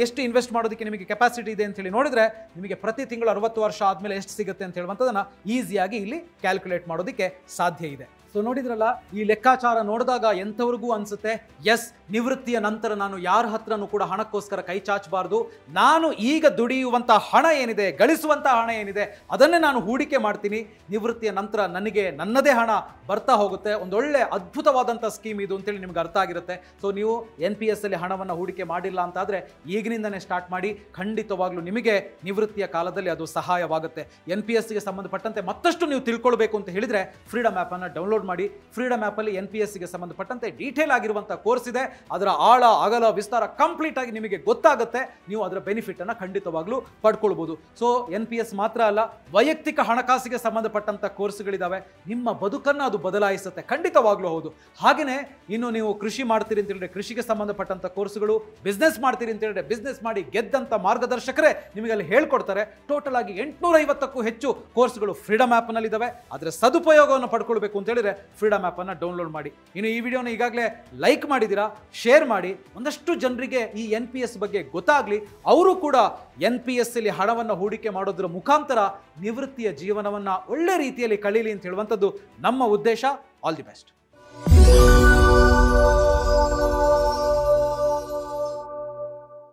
Speaker 1: ಎಷ್ಟು ಇನ್ವೆಸ್ಟ್ ಮಾಡೋದಕ್ಕೆ ನಿಮಗೆ ಕೆಪಾಸಿಟಿ ಇದೆ ಅಂತೇಳಿ ನೋಡಿದ್ರೆ ನಿಮಗೆ ಪ್ರತಿ ತಿಂಗಳು 60 ವರ್ಷ ಆದಮೇಲೆ ಎಷ್ಟು ಸಿಗುತ್ತೆ ಅಂತ ಹೇಳುವಂಥದ್ದನ್ನು ಈಸಿಯಾಗಿ ಇಲ್ಲಿ ಕ್ಯಾಲ್ಕುಲೇಟ್ ಮಾಡೋದಕ್ಕೆ ಸಾಧ್ಯ ಇದೆ. ಸೊ ನೋಡಿದ್ರಲ್ಲ, ಈ ಲೆಕ್ಕಾಚಾರ ನೋಡಿದಾಗ ಎಂಥವ್ರಿಗೂ ಅನ್ಸುತ್ತೆ, ಎಸ್, ನಿವೃತ್ತಿಯ ನಂತರ ನಾನು ಯಾರ ಹತ್ರನೂ ಕೂಡ ಹಣಕ್ಕೋಸ್ಕರ ಕೈ ಚಾಚಬಾರ್ದು, ನಾನು ಈಗ ದುಡಿಯುವಂಥ ಹಣ ಏನಿದೆ, ಗಳಿಸುವಂಥ ಹಣ ಏನಿದೆ, ಅದನ್ನೇ ನಾನು ಹೂಡಿಕೆ ಮಾಡ್ತೀನಿ. ನಿವೃತ್ತಿಯ ನಂತರ ನನಗೆ ನನ್ನದೇ ಹಣ ಬರ್ತಾ ಹೋಗುತ್ತೆ. ಒಂದೊಳ್ಳೆ ಅದ್ಭುತವಾದಂಥ ಸ್ಕೀಮ್ ಇದು ಅಂತೇಳಿ ನಿಮ್ಗೆ ಅರ್ಥ ಆಗಿರುತ್ತೆ. ಸೊ ನೀವು NPS ಅಲ್ಲಿ ಹಣವನ್ನು ಹೂಡಿಕೆ ಮಾಡಿಲ್ಲ ಅಂತಾದರೆ ಈಗಿನಿಂದನೇ ಸ್ಟಾರ್ಟ್ ಮಾಡಿ. ಖಂಡಿತವಾಗ್ಲೂ ನಿಮಗೆ ನಿವೃತ್ತಿಯ ಕಾಲದಲ್ಲಿ ಅದು ಸಹಾಯವಾಗುತ್ತೆ. NPSಗೆ ಸಂಬಂಧಪಟ್ಟಂತೆ ಮತ್ತಷ್ಟು ನೀವು ತಿಳ್ಕೊಳ್ಬೇಕು ಅಂತ ಹೇಳಿದರೆ ಫ್ರೀಡಮ್ ಆ್ಯಪನ್ನು ಡೌನ್ಲೋಡ್ ಮಾಡಿ. ಫ್ರೀಡಮ್ ಆ್ಯಪಲ್ಲಿ NPSಗೆ ಸಂಬಂಧಪಟ್ಟಂತೆ ಡೀಟೇಲ್ ಆಗಿರುವಂಥ ಕೋರ್ಸ್ ಇದೆ. ಅದರ ಆಳ ಅಗಲ ವಿಸ್ತಾರ ಕಂಪ್ಲೀಟ್ ಆಗಿ ನಿಮಗೆ ಗೊತ್ತಾಗುತ್ತೆ. ನೀವು ಅದರ ಬೆನಿಫಿಟನ್ನು ಖಂಡಿತವಾಗ್ಲೂ ಪಡ್ಕೊಳ್ಬೋದು. ಸೊ NPS ಮಾತ್ರ ಅಲ್ಲ, ವೈಯಕ್ತಿಕ ಹಣಕಾಸಿಗೆ ಸಂಬಂಧಪಟ್ಟಂಥ ಕೋರ್ಸ್ಗಳಿದ್ದಾವೆ. ನಿಮ್ಮ ಬದುಕನ್ನು ಅದು ಬದಲಾಯಿಸುತ್ತೆ, ಖಂಡಿತವಾಗ್ಲೂ ಹೌದು. ಹಾಗೆಯೇ ಇನ್ನು ನೀವು ಕೃಷಿ ಮಾಡ್ತೀರಿ ಅಂತ ಹೇಳಿದ್ರೆ ಕೃಷಿಗೆ ಸಂಬಂಧಪಟ್ಟಂಥ ಕೋರ್ಸ್ಗಳು, ಬಿಸ್ನೆಸ್ ಮಾಡ್ತೀರಿ ಅಂತ ಹೇಳಿದ್ರೆ ಬಿಸ್ನೆಸ್ ಮಾಡಿ ಗೆದ್ದಂಥ ಮಾರ್ಗದರ್ಶಕರೇ ನಿಮಗೆ ಅಲ್ಲಿ ಹೇಳ್ಕೊಡ್ತಾರೆ. ಟೋಟಲ್ ಆಗಿ 850ಕ್ಕೂ ಹೆಚ್ಚು ಕೋರ್ಸ್ಗಳು ಫ್ರೀಡಮ್ ಆ್ಯಪ್ನಲ್ಲಿದ್ದಾವೆ. ಅದರ ಸದುಪಯೋಗವನ್ನು ಪಡ್ಕೊಳ್ಬೇಕು ಅಂತ ಹೇಳಿದ್ರೆ ಫ್ರೀಡಮ್ ಆ್ಯಪನ್ನು ಡೌನ್ಲೋಡ್ ಮಾಡಿ. ಇನ್ನು ಈ ವಿಡಿಯೋನ ಈಗಾಗಲೇ ಲೈಕ್ ಮಾಡಿದ್ದೀರಾ, ಶೇರ್ ಮಾಡಿ. ಒಂದಷ್ಟು ಜನರಿಗೆ ಈ NPS ಬಗ್ಗೆ ಗೊತ್ತಾಗಲಿ, ಅವರು ಕೂಡ NPS ಅಲ್ಲಿ ಹಣವನ್ನು ಹೂಡಿಕೆ ಮಾಡೋದ್ರ ಮುಖಾಂತರ ನಿವೃತ್ತಿಯ ಜೀವನವನ್ನು ಒಳ್ಳೆ ರೀತಿಯಲ್ಲಿ ಕಳೀಲಿ ಅಂತ ಹೇಳುವಂಥದ್ದು ನಮ್ಮ ಉದ್ದೇಶ. All the best.